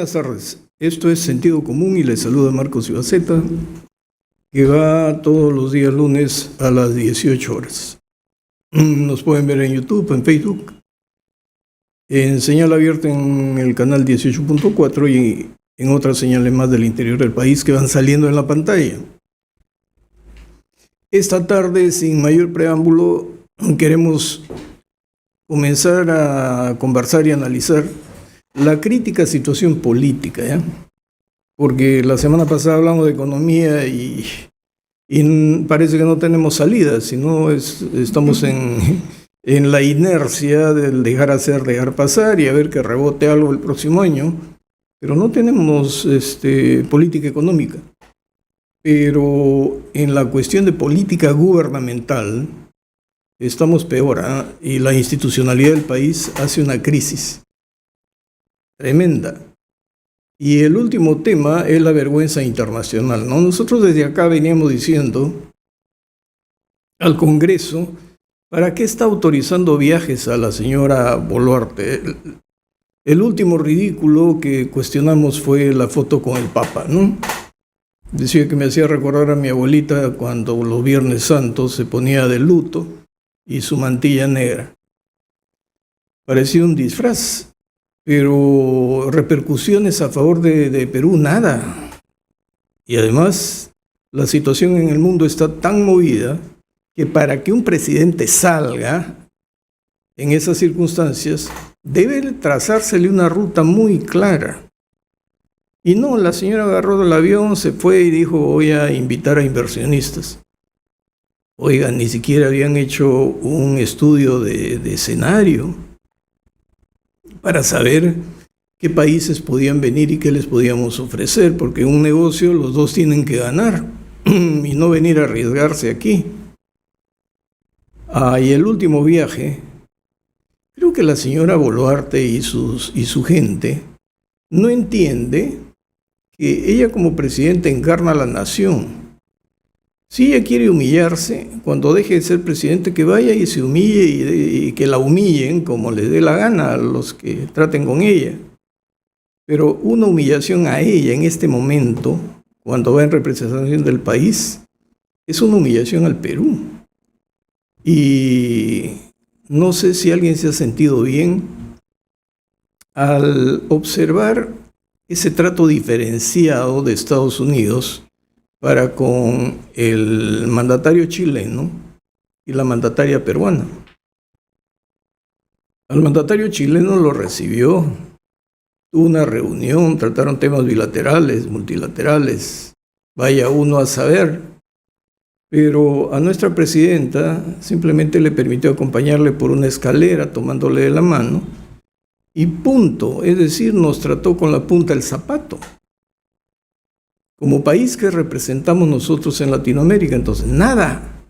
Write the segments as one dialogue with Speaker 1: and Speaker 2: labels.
Speaker 1: buenas tardes. Esto es Sentido Común y les saluda Marcos Ibaceta, que va todos los días lunes a las 18 horas. Nos pueden ver en YouTube, en Facebook, en señal abierta en el canal 18.4 y en otras señales más del interior del país que van saliendo en la pantalla. Esta tarde, sin mayor preámbulo, queremos comenzar a conversar y analizar la crítica situación política, ¿ya? Porque la semana pasada hablamos de economía y parece que no tenemos salida, sino estamos en la inercia del dejar hacer, dejar pasar y a ver que rebote algo el próximo año, pero no tenemos política económica. Pero en la cuestión de política gubernamental estamos peor, ¿eh? Y la institucionalidad del país hace una crisis tremenda. Y el último tema es la vergüenza internacional, ¿no? Nosotros desde acá veníamos diciendo al Congreso, ¿para qué está autorizando viajes a la señora Boluarte? El último ridículo que cuestionamos fue la foto con el Papa, ¿no? Decía que me hacía recordar a mi abuelita cuando los Viernes Santos se ponía de luto y su mantilla negra. Parecía un disfraz. Pero repercusiones a favor de Perú, nada. Y además, la situación en el mundo está tan movida que para que un presidente salga en esas circunstancias, debe trazársele una ruta muy clara. Y no, la señora agarró del avión, se fue y dijo, voy a invitar a inversionistas. Oigan, ni siquiera habían hecho un estudio de escenario para saber qué países podían venir y qué les podíamos ofrecer, porque en un negocio los dos tienen que ganar y no venir a arriesgarse aquí. Y el último viaje, creo que la señora Boluarte y su gente no entiende que ella como presidenta encarna a la nación. Si ella quiere humillarse, cuando deje de ser presidente, que vaya y se humille y que la humillen como les dé la gana a los que traten con ella. Pero una humillación a ella en este momento, cuando va en representación del país, es una humillación al Perú. Y no sé si alguien se ha sentido bien al observar ese trato diferenciado de Estados Unidos para con el mandatario chileno y la mandataria peruana. Al mandatario chileno lo recibió, tuvo una reunión, trataron temas bilaterales, multilaterales, vaya uno a saber, pero a nuestra presidenta simplemente le permitió acompañarle por una escalera tomándole de la mano y punto, es decir, nos trató con la punta del zapato. Como país que representamos nosotros en Latinoamérica, entonces nada.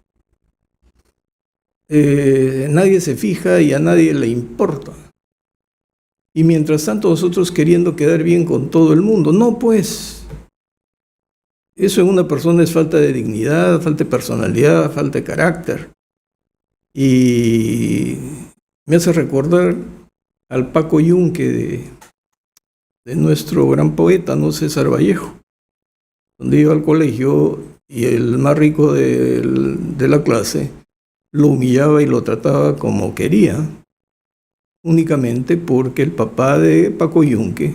Speaker 1: Nadie se fija y a nadie le importa. Y mientras tanto nosotros queriendo quedar bien con todo el mundo, no pues. Eso en una persona es falta de dignidad, falta de personalidad, falta de carácter. Y me hace recordar al Paco Yunque de nuestro gran poeta, ¿no? César Vallejo, donde iba al colegio y el más rico de la clase lo humillaba y lo trataba como quería, únicamente porque el papá de Paco Yunque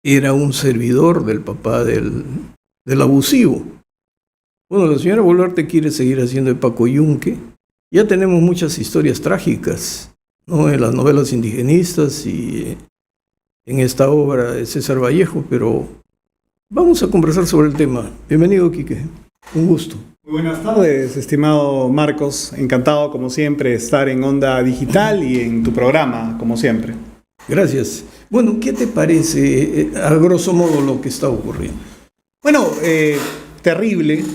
Speaker 1: era un servidor del papá del abusivo. Bueno, la señora Boluarte quiere seguir haciendo de Paco Yunque. Ya tenemos muchas historias trágicas, ¿no? En las novelas indigenistas y en esta obra de César Vallejo, pero vamos a conversar sobre el tema. Bienvenido, Quique. Un gusto.
Speaker 2: Muy buenas tardes, estimado Marcos. Encantado, como siempre, estar en Onda Digital y en tu programa, como siempre.
Speaker 1: Gracias. Bueno, ¿qué te parece, a grosso modo, lo que está ocurriendo?
Speaker 2: Bueno, terrible.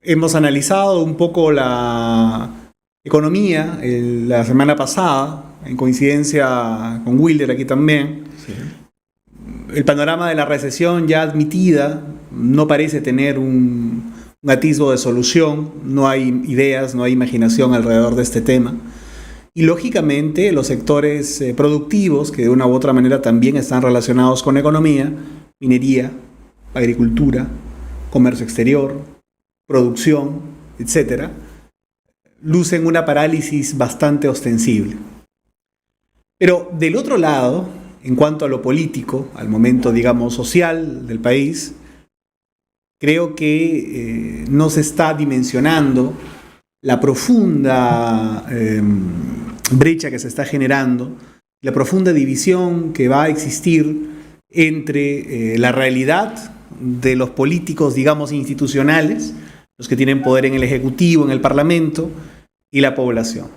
Speaker 2: Hemos analizado un poco la economía la semana pasada, en coincidencia con Wilder aquí también.
Speaker 1: Sí.
Speaker 2: El panorama de la recesión ya admitida no parece tener un atisbo de solución, no hay ideas, no hay imaginación alrededor de este tema. y lógicamente los sectores productivos que de una u otra manera también están relacionados con economía, minería, agricultura, comercio exterior, producción, etcétera, lucen una parálisis bastante ostensible. Pero del otro lado, en cuanto a lo político, al momento, digamos, social del país, creo que no se está dimensionando la profunda brecha que se está generando, la profunda división que va a existir entre la realidad de los políticos, digamos, institucionales, los que tienen poder en el Ejecutivo, en el Parlamento, y la población.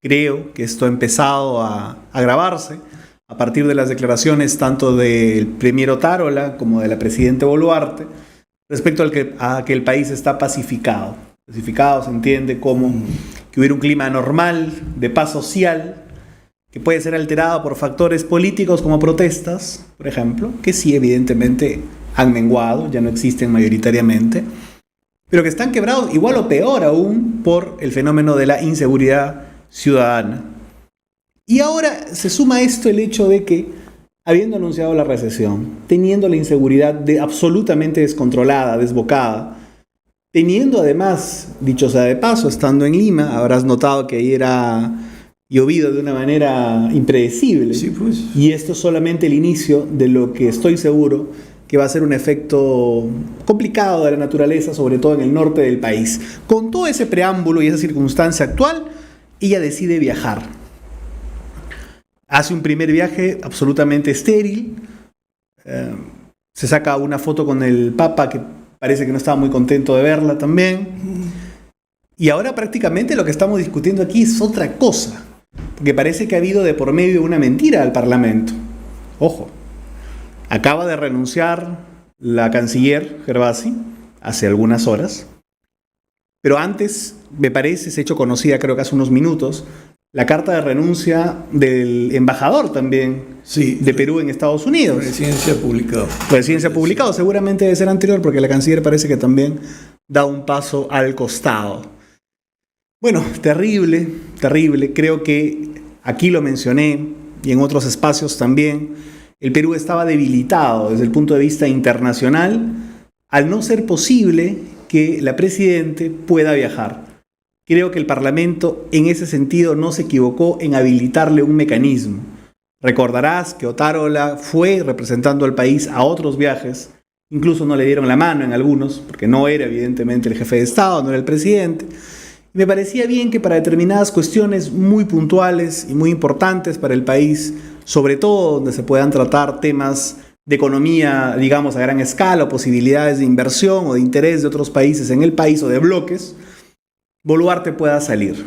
Speaker 2: Creo que esto ha empezado a agravarse a partir de las declaraciones tanto del premier Otárola como de la presidenta Boluarte respecto a que el país está pacificado. Pacificado se entiende como que hubiera un clima normal de paz social que puede ser alterado por factores políticos como protestas, por ejemplo, que sí evidentemente han menguado, ya no existen mayoritariamente, pero que están quebrados igual o peor aún por el fenómeno de la inseguridad ciudadana. Y ahora se suma a esto el hecho de que, habiendo anunciado la recesión, teniendo la inseguridad absolutamente descontrolada, desbocada, teniendo además, dicho sea de paso, estando en Lima, habrás notado que ayer ha llovido de una manera impredecible.
Speaker 1: Sí, pues.
Speaker 2: Y esto es solamente el inicio de lo que estoy seguro que va a ser un efecto complicado de la naturaleza, sobre todo en el norte del país. Con todo ese preámbulo y esa circunstancia actual, ella decide viajar. Hace un primer viaje absolutamente estéril, se saca una foto con el Papa, que parece que no estaba muy contento de verla también, y ahora prácticamente lo que estamos discutiendo aquí es otra cosa, porque parece que ha habido de por medio una mentira al Parlamento. Ojo. Acaba de renunciar la canciller Gervasi hace algunas horas, pero antes, me parece, se ha hecho conocida, creo que hace unos minutos, la carta de renuncia del embajador también de Perú en Estados Unidos.
Speaker 1: Recién se ha publicado.
Speaker 2: Recién se ha publicado, seguramente debe ser anterior porque la canciller parece que también da un paso al costado. Bueno, terrible, terrible. Creo que aquí lo mencioné y en otros espacios también. El Perú estaba debilitado desde el punto de vista internacional al no ser posible que la presidenta pueda viajar. Creo que el Parlamento en ese sentido no se equivocó en habilitarle un mecanismo. Recordarás que Otárola fue representando al país a otros viajes, incluso no le dieron la mano en algunos, porque no era evidentemente el jefe de Estado, no era el presidente. Y me parecía bien que para determinadas cuestiones muy puntuales y muy importantes para el país, sobre todo donde se puedan tratar temas de economía, digamos, a gran escala, o posibilidades de inversión o de interés de otros países en el país o de bloques, Boluarte pueda salir.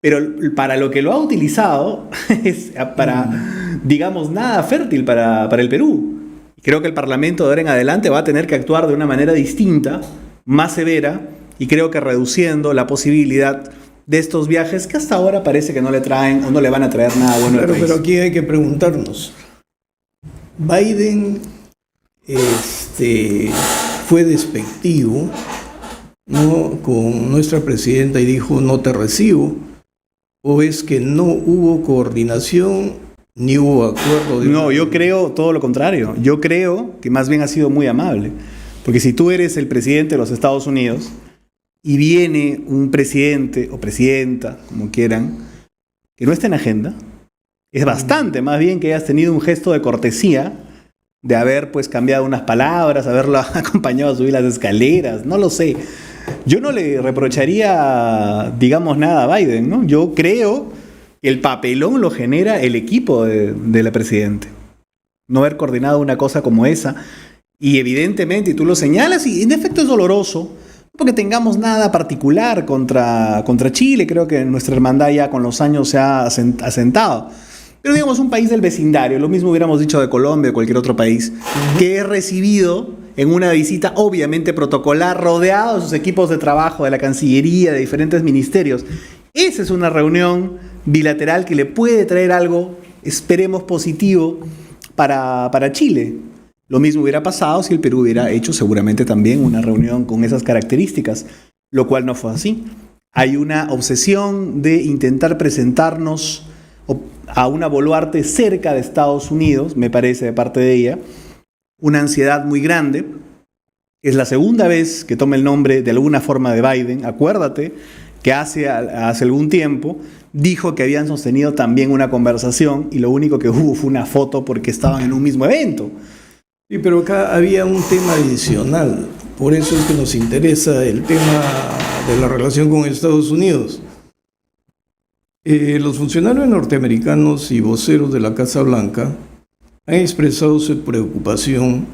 Speaker 2: Pero para lo que lo ha utilizado es para, digamos, nada fértil para el Perú. Y creo que el Parlamento de ahora en adelante va a tener que actuar de una manera distinta, más severa, y creo que reduciendo la posibilidad de estos viajes que hasta ahora parece que no le traen o no le van a traer nada bueno al país.
Speaker 1: Pero aquí hay que preguntarnos, Biden fue despectivo, ¿no?, con nuestra presidenta y dijo no te recibo, o es que no hubo coordinación ni hubo acuerdo.
Speaker 2: No, yo creo todo lo contrario. Yo creo que más bien ha sido muy amable, porque si tú eres el presidente de los Estados Unidos y viene un presidente o presidenta, como quieran, que no está en agenda, es bastante más bien que hayas tenido un gesto de cortesía, de haber pues cambiado unas palabras, haberlo acompañado a subir las escaleras, no lo sé. Yo no le reprocharía, digamos, nada a Biden, ¿no? Yo creo que el papelón lo genera el equipo de la presidenta. No haber coordinado una cosa como esa. Y evidentemente, y tú lo señalas, y en efecto es doloroso, porque tengamos nada particular contra Chile. Creo que nuestra hermandad ya con los años se ha asentado. Pero digamos un país del vecindario, lo mismo hubiéramos dicho de Colombia o cualquier otro país, que es recibido en una visita obviamente protocolar, rodeado de sus equipos de trabajo, de la Cancillería, de diferentes ministerios. Esa es una reunión bilateral que le puede traer algo, esperemos, positivo para Chile. Lo mismo hubiera pasado si el Perú hubiera hecho seguramente también una reunión con esas características, lo cual no fue así. hay una obsesión de intentar presentarnos a una Boluarte cerca de Estados Unidos, me parece, de parte de ella, una ansiedad muy grande. Es la segunda vez que toma el nombre de alguna forma de Biden. Acuérdate que hace algún tiempo dijo que habían sostenido también una conversación y lo único que hubo fue una foto porque estaban en un mismo evento.
Speaker 1: Sí, pero acá había un tema adicional. Por eso es que nos interesa el tema de la relación con Estados Unidos. Los funcionarios norteamericanos y voceros de la Casa Blanca han expresado su preocupación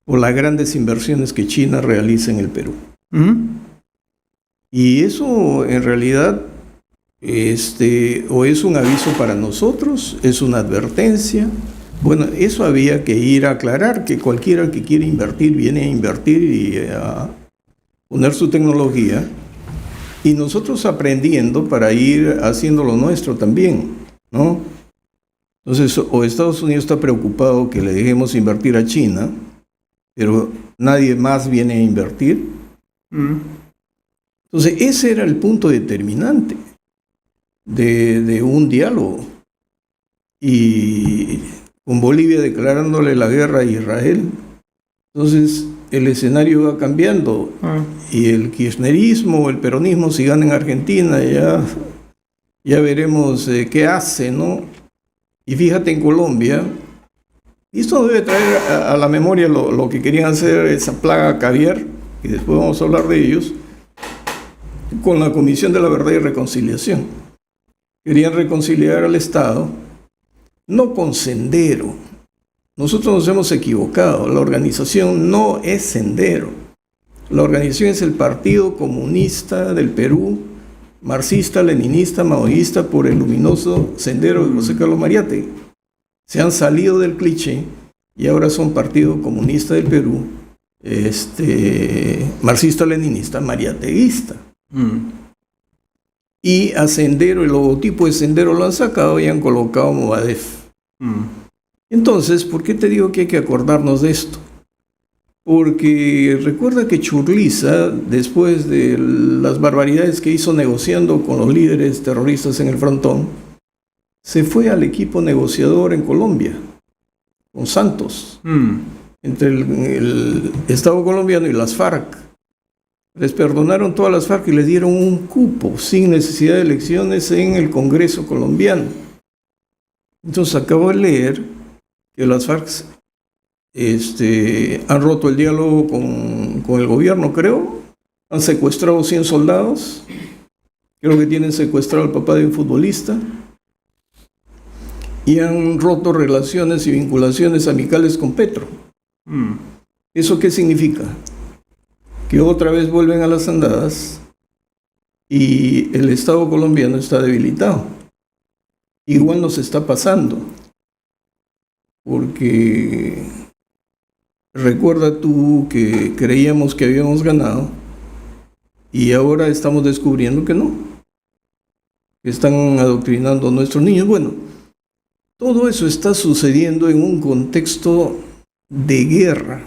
Speaker 1: por las grandes inversiones que China realiza en el Perú. Y eso en realidad o es un aviso para nosotros, es una advertencia. Bueno, eso había que ir a aclarar, que cualquiera que quiere invertir viene a invertir y a poner su tecnología. Y nosotros aprendiendo para ir haciendo lo nuestro también, ¿no? Entonces, o Estados Unidos está preocupado que le dejemos invertir a China, pero nadie más viene a invertir. Entonces, ese era el punto determinante de un diálogo. Y con Bolivia declarándole la guerra a Israel, entonces el escenario va cambiando. Y el kirchnerismo, el peronismo, si gana en Argentina, ya veremos qué hace, ¿no? Y fíjate en Colombia, y esto debe traer a la memoria lo que querían hacer esa plaga caviar, y después vamos a hablar de ellos, con la Comisión de la Verdad y Reconciliación. Querían reconciliar al Estado, no con Sendero. Nosotros nos hemos equivocado, la organización no es Sendero. La organización es el Partido Comunista del Perú, marxista, leninista, maoísta, por el luminoso sendero de José Carlos Mariátegui. Se han salido del cliché y ahora son Partido Comunista del Perú, marxista, leninista, mariateguista. Y a Sendero, el logotipo de Sendero lo han sacado y han colocado Movadef. Entonces, ¿por qué te digo que hay que acordarnos de esto? Porque recuerda que Churliza, después de las barbaridades que hizo negociando con los líderes terroristas en el frontón, se fue al equipo negociador en Colombia, con Santos, entre el Estado colombiano y las FARC. Les perdonaron todas las FARC y les dieron un cupo sin necesidad de elecciones en el Congreso colombiano. Entonces acabo de leer que las FARC han roto el diálogo con el gobierno, creo. Han secuestrado 100 soldados. Creo que tienen secuestrado al papá de un futbolista. Y han roto relaciones y vinculaciones amicales con Petro. ¿Eso qué significa? Que otra vez vuelven a las andadas y el Estado colombiano está debilitado. Igual nos está pasando. Porque recuerda tú que creíamos que habíamos ganado y ahora estamos descubriendo que no, que están adoctrinando a nuestros niños. Bueno, todo eso está sucediendo en un contexto de guerra,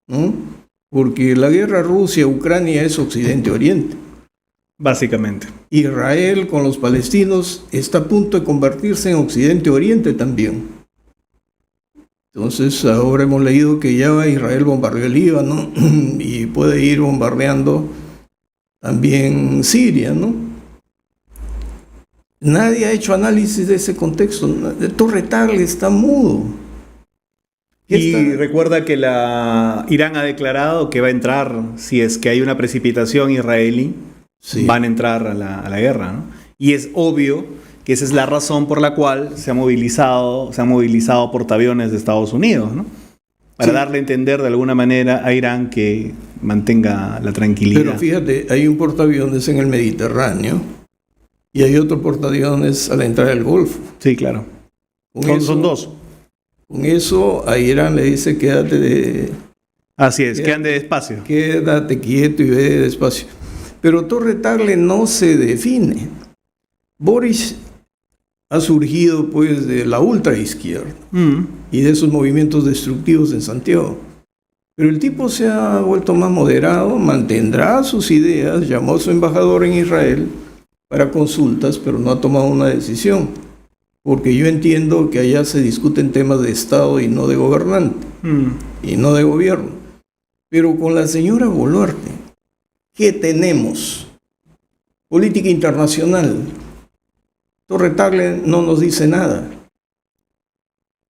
Speaker 1: ¿no? Porque la guerra Rusia-Ucrania es Occidente-Oriente.
Speaker 2: Básicamente.
Speaker 1: Israel con los palestinos está a punto de convertirse en Occidente-Oriente también. Entonces ahora hemos leído que ya Israel bombardeó el Líbano y puede ir bombardeando también Siria, ¿no? Nadie ha hecho análisis de ese contexto. Torre Tagle está mudo.
Speaker 2: Y recuerda que Irán ha declarado que va a entrar, si es que hay una precipitación israelí, sí, van a entrar a la guerra, ¿no? Y es obvio que esa es la razón por la cual se han movilizado portaaviones de Estados Unidos, ¿no? Para darle a entender de alguna manera a Irán que mantenga la tranquilidad.
Speaker 1: Pero fíjate, hay un portaaviones en el Mediterráneo y hay otro portaaviones a la entrada del Golfo.
Speaker 2: Sí, claro. Son dos.
Speaker 1: Con eso a Irán le dice quédate
Speaker 2: Así es, que ande despacio.
Speaker 1: Quédate quieto y ve despacio. Pero Torre Tagle no se define. Boris ha surgido pues de la ultraizquierda y de esos movimientos destructivos en Santiago. Pero el tipo se ha vuelto más moderado, mantendrá sus ideas, llamó a su embajador en Israel para consultas, pero no ha tomado una decisión. Porque yo entiendo que allá se discuten temas de Estado y no de gobernante, y no de gobierno. Pero con la señora Boluarte, ¿qué tenemos? Política internacional. Torre Tagle no nos dice nada.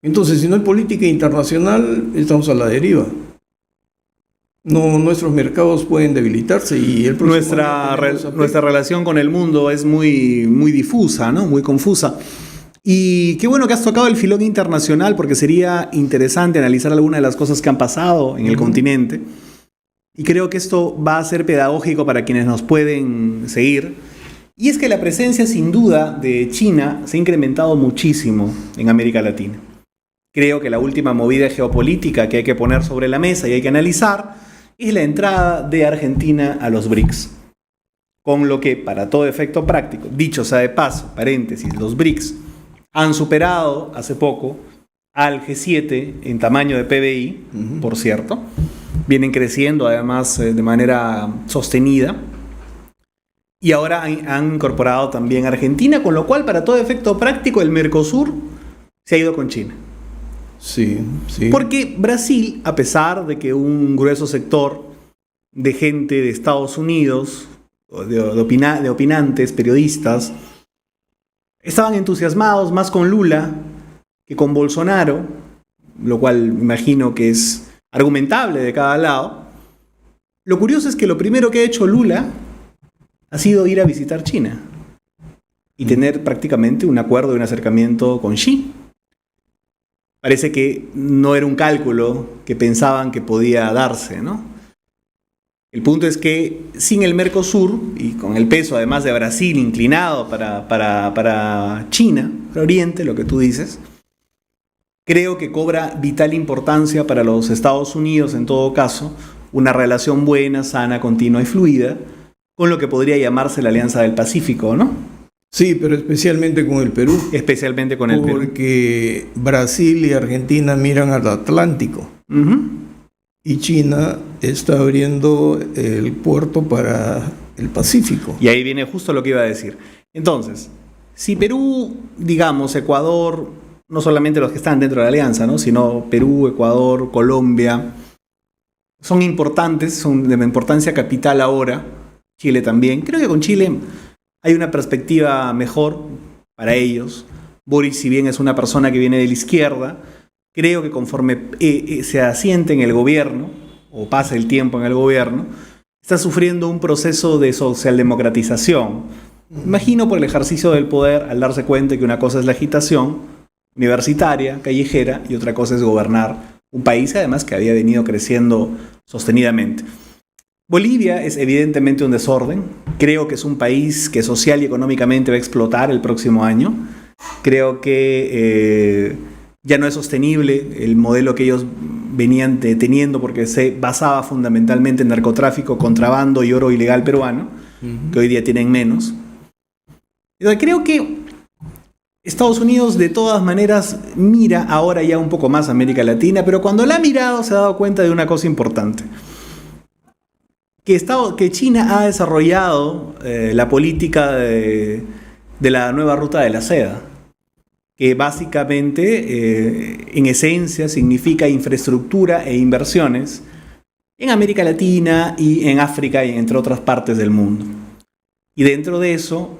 Speaker 1: Entonces, si no hay política internacional, estamos a la deriva. No, nuestros mercados pueden debilitarse y el próximo año
Speaker 2: nuestra relación con el mundo es muy, muy difusa, ¿no? Muy confusa. Y qué bueno que has tocado el filón internacional, porque sería interesante analizar algunas de las cosas que han pasado en el continente. Y creo que esto va a ser pedagógico para quienes nos pueden seguir. Y es que la presencia, sin duda, de China se ha incrementado muchísimo en América Latina. Creo que la última movida geopolítica que hay que poner sobre la mesa y hay que analizar es la entrada de Argentina a los BRICS. Con lo que, para todo efecto práctico, dicho sea de paso, paréntesis, los BRICS han superado hace poco al G7 en tamaño de PBI, por cierto. Vienen creciendo además de manera sostenida. Y ahora han incorporado también a Argentina, con lo cual, para todo efecto práctico, el Mercosur se ha ido con China.
Speaker 1: Sí, sí.
Speaker 2: Porque Brasil, a pesar de que un grueso sector de gente de Estados Unidos, de opinantes, periodistas, estaban entusiasmados más con Lula que con Bolsonaro, lo cual imagino que es argumentable de cada lado. Lo curioso es que lo primero que ha hecho Lula ha sido ir a visitar China y tener prácticamente un acuerdo y un acercamiento con Xi. Parece que no era un cálculo que pensaban que podía darse, ¿no? El punto es que sin el Mercosur, y con el peso además de Brasil inclinado para China, para Oriente, lo que tú dices, creo que cobra vital importancia para los Estados Unidos, en todo caso, una relación buena, sana, continua y fluida, con lo que podría llamarse la Alianza del Pacífico, ¿no?
Speaker 1: Sí, pero especialmente con el Perú.
Speaker 2: Especialmente con el Perú.
Speaker 1: Porque Brasil y Argentina miran al Atlántico. Y China está abriendo el puerto para el Pacífico.
Speaker 2: Y ahí viene justo lo que iba a decir. Entonces, si Perú, digamos, Ecuador, no solamente los que están dentro de la alianza, ¿no?, sino Perú, Ecuador, Colombia, son importantes, son de importancia capital ahora, Chile también. Creo que con Chile hay una perspectiva mejor para ellos. Boric, si bien es una persona que viene de la izquierda, creo que conforme se asiente en el gobierno, o pasa el tiempo en el gobierno, está sufriendo un proceso de socialdemocratización. Imagino por el ejercicio del poder, al darse cuenta que una cosa es la agitación universitaria, callejera, y otra cosa es gobernar un país, además, que había venido creciendo sostenidamente. Bolivia es evidentemente un desorden. Creo que es un país que social y económicamente va a explotar el próximo año. Creo que ya no es sostenible el modelo que ellos venían teniendo, porque se basaba fundamentalmente en narcotráfico, contrabando y oro ilegal peruano, que hoy día tienen menos. Entonces, creo que Estados Unidos de todas maneras mira ahora ya un poco más a América Latina, pero cuando la ha mirado se ha dado cuenta de una cosa importante. Que China ha desarrollado la política de la nueva ruta de la seda, que básicamente, en esencia, significa infraestructura e inversiones en América Latina y en África y entre otras partes del mundo. Y dentro de eso,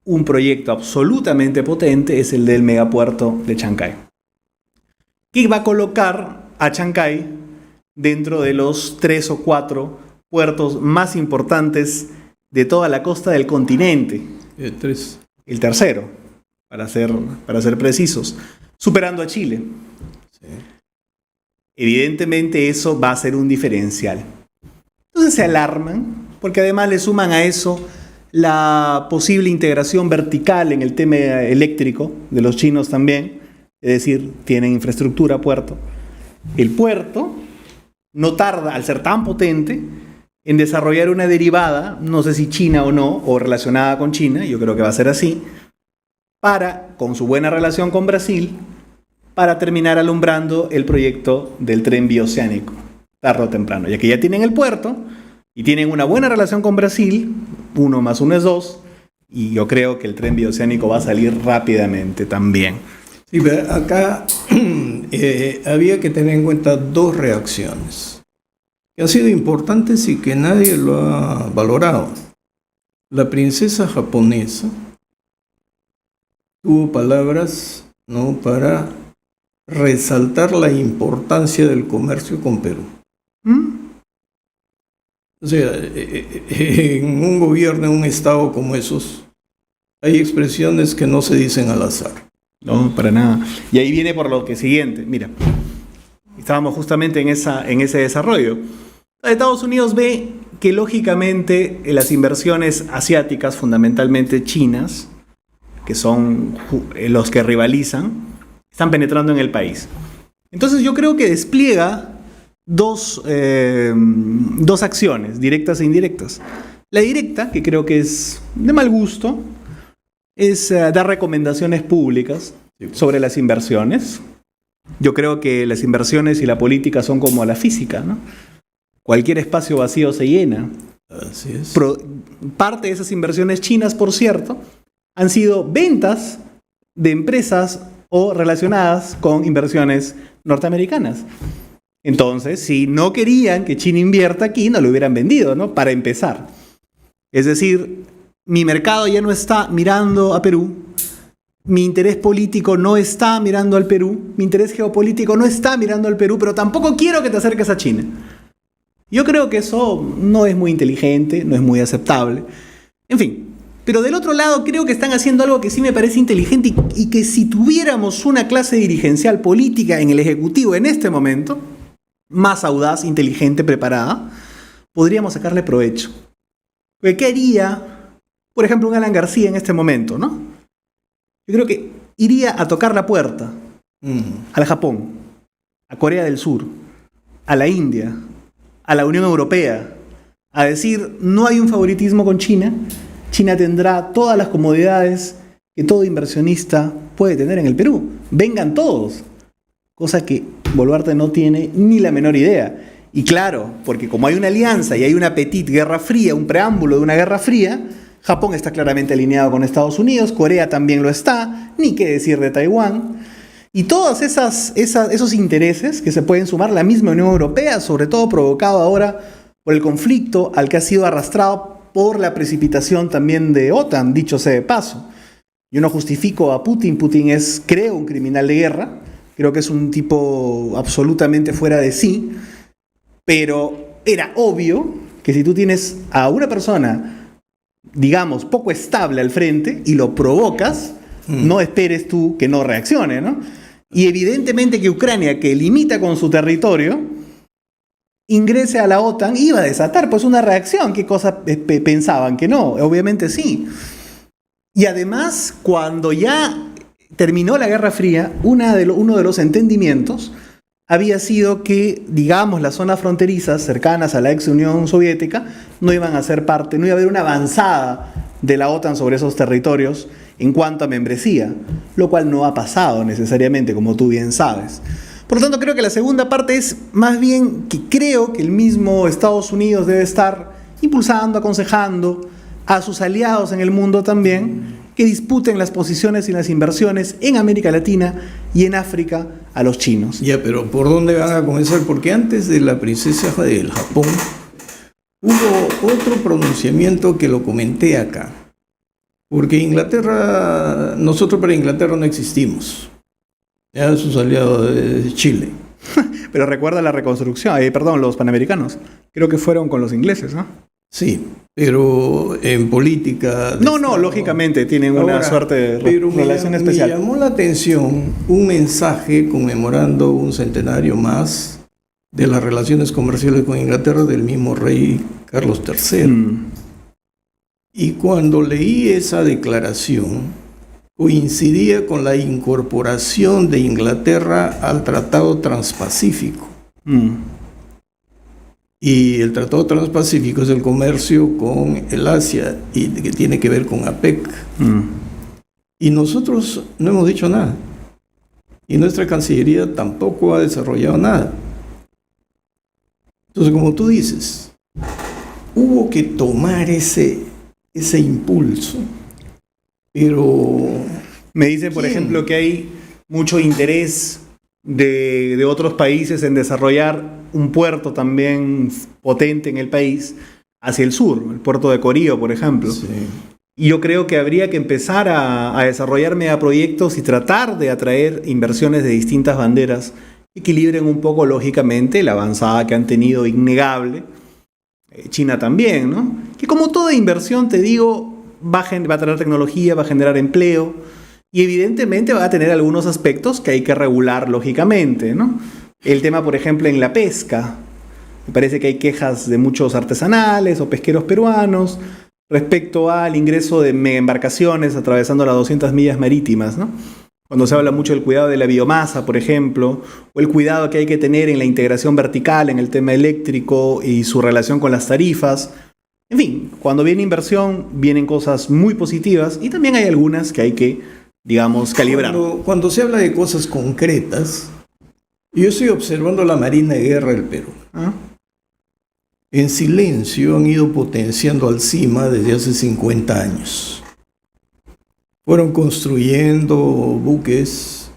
Speaker 2: un proyecto absolutamente potente es el del megapuerto de Chancay, que va a colocar a Chancay dentro de los 3 o 4 puertos más importantes de toda la costa del continente. El tercero, para ser precisos, superando a Chile. Sí. Evidentemente eso va a ser un diferencial. Entonces se alarman, porque además le suman a eso la posible integración vertical en el tema eléctrico de los chinos también, es decir, tienen infraestructura, puerto. El puerto no tarda, al ser tan potente, en desarrollar una derivada, no sé si china o no, o relacionada con China, yo creo que va a ser así, con su buena relación con Brasil, para terminar alumbrando el proyecto del tren bioceánico. tarde o temprano, ya que ya tienen el puerto y tienen una buena relación con Brasil, 1 más 1 es 2, y yo creo que el tren bioceánico va a salir rápidamente también.
Speaker 1: Sí, pero acá había que tener en cuenta dos reacciones que han sido importantes y que nadie lo ha valorado. La princesa japonesa tuvo palabras, ¿no?, para resaltar la importancia del comercio con Perú. O sea, en un gobierno, en un estado como esos, hay expresiones que no se dicen al azar.
Speaker 2: No, para nada. Y ahí viene por lo que siguiente. Mira, estábamos justamente en ese desarrollo. Estados Unidos ve que lógicamente las inversiones asiáticas, fundamentalmente chinas, que son los que rivalizan, están penetrando en el país. Entonces yo creo que despliega dos acciones, directas e indirectas. La directa, que creo que es de mal gusto, es dar recomendaciones públicas sobre las inversiones. Yo creo que las inversiones y la política son como la física, ¿no? Cualquier espacio vacío se llena.
Speaker 1: Así es.
Speaker 2: Parte de esas inversiones chinas, por cierto, han sido ventas de empresas o relacionadas con inversiones norteamericanas. Entonces, si no querían que China invierta aquí, no lo hubieran vendido, ¿no? Para empezar. Es decir, mi mercado ya no está mirando a Perú, mi interés político no está mirando al Perú, mi interés geopolítico no está mirando al Perú, pero tampoco quiero que te acerques a China. Yo creo que eso no es muy inteligente, no es muy aceptable. En fin, pero del otro lado creo que están haciendo algo que sí me parece inteligente y que si tuviéramos una clase dirigencial política en el Ejecutivo en este momento, más audaz, inteligente, preparada, podríamos sacarle provecho. Porque ¿qué haría, por ejemplo, un Alan García en este momento, ¿no? Yo creo que iría a tocar la puerta al Japón, a Corea del Sur, a la India, a la Unión Europea, a decir, no hay un favoritismo con China, China tendrá todas las comodidades que todo inversionista puede tener en el Perú. Vengan todos. Cosa que Boluarte no tiene ni la menor idea. Y claro, porque como hay una alianza y hay una petite guerra fría, un preámbulo de una guerra fría, Japón está claramente alineado con Estados Unidos, Corea también lo está, ni qué decir de Taiwán. Y todos esos intereses que se pueden sumar, la misma Unión Europea, sobre todo provocado ahora por el conflicto al que ha sido arrastrado por la precipitación también de OTAN, dicho sea de paso. Yo no justifico a Putin, Putin es, creo, un criminal de guerra, creo que es un tipo absolutamente fuera de sí, pero era obvio que si tú tienes a una persona, digamos, poco estable al frente y lo provocas, no esperes tú que no reaccione, ¿no? Y evidentemente que Ucrania, que limita con su territorio, ingrese a la OTAN, iba a desatar pues una reacción. ¿Qué cosa pensaban? Que no, obviamente sí. Y además, cuando ya terminó la Guerra Fría, uno de los entendimientos había sido que, digamos, las zonas fronterizas cercanas a la ex Unión Soviética no iban a ser parte, no iba a haber una avanzada de la OTAN sobre esos territorios en cuanto a membresía, lo cual no ha pasado necesariamente, como tú bien sabes. Por lo tanto, creo que la segunda parte es más bien que creo que el mismo Estados Unidos debe estar impulsando, aconsejando a sus aliados en el mundo también que disputen las posiciones y las inversiones en América Latina y en África a los chinos.
Speaker 1: Ya, pero ¿por dónde van a comenzar? Porque antes de la princesa del Japón hubo otro pronunciamiento que lo comenté acá. Porque Inglaterra, nosotros para Inglaterra no existimos. Ya sus aliados de Chile.
Speaker 2: Pero recuerda la reconstrucción, los panamericanos. Creo que fueron con los ingleses, ¿no?
Speaker 1: Sí, pero en política...
Speaker 2: No, lógicamente tienen una suerte de relación especial.
Speaker 1: Me llamó la atención un mensaje conmemorando un centenario más de las relaciones comerciales con Inglaterra del mismo rey Carlos III. Y cuando leí esa declaración, coincidía con la incorporación de Inglaterra al Tratado Transpacífico. Y el Tratado Transpacífico es el comercio con el Asia y que tiene que ver con APEC. Y nosotros no hemos dicho nada. Y nuestra Cancillería tampoco ha desarrollado nada. Entonces, como tú dices, hubo que tomar ese impulso, pero
Speaker 2: Me dicen, por
Speaker 1: ¿quién?
Speaker 2: ejemplo, que hay mucho interés de otros países en desarrollar un puerto también potente en el país hacia el sur, el puerto de Corío, por ejemplo.
Speaker 1: Sí.
Speaker 2: Y yo creo que habría que empezar a desarrollar megaproyectos y tratar de atraer inversiones de distintas banderas que equilibren un poco, lógicamente, la avanzada que han tenido innegable. China también, ¿no? Que como toda inversión, te digo, va a traer tecnología, va a generar empleo y evidentemente va a tener algunos aspectos que hay que regular, lógicamente, ¿no? El tema, por ejemplo, en la pesca. Me parece que hay quejas de muchos artesanales o pesqueros peruanos respecto al ingreso de megaembarcaciones atravesando las 200 millas marítimas, ¿no? Cuando se habla mucho del cuidado de la biomasa, por ejemplo, o el cuidado que hay que tener en la integración vertical en el tema eléctrico y su relación con las tarifas. En fin, cuando viene inversión, vienen cosas muy positivas y también hay algunas que hay que, digamos, calibrar.
Speaker 1: Cuando se habla de cosas concretas, yo estoy observando la Marina de Guerra del Perú.
Speaker 2: ¿Ah?
Speaker 1: En silencio han ido potenciando al CIMA desde hace 50 años. Fueron construyendo buques,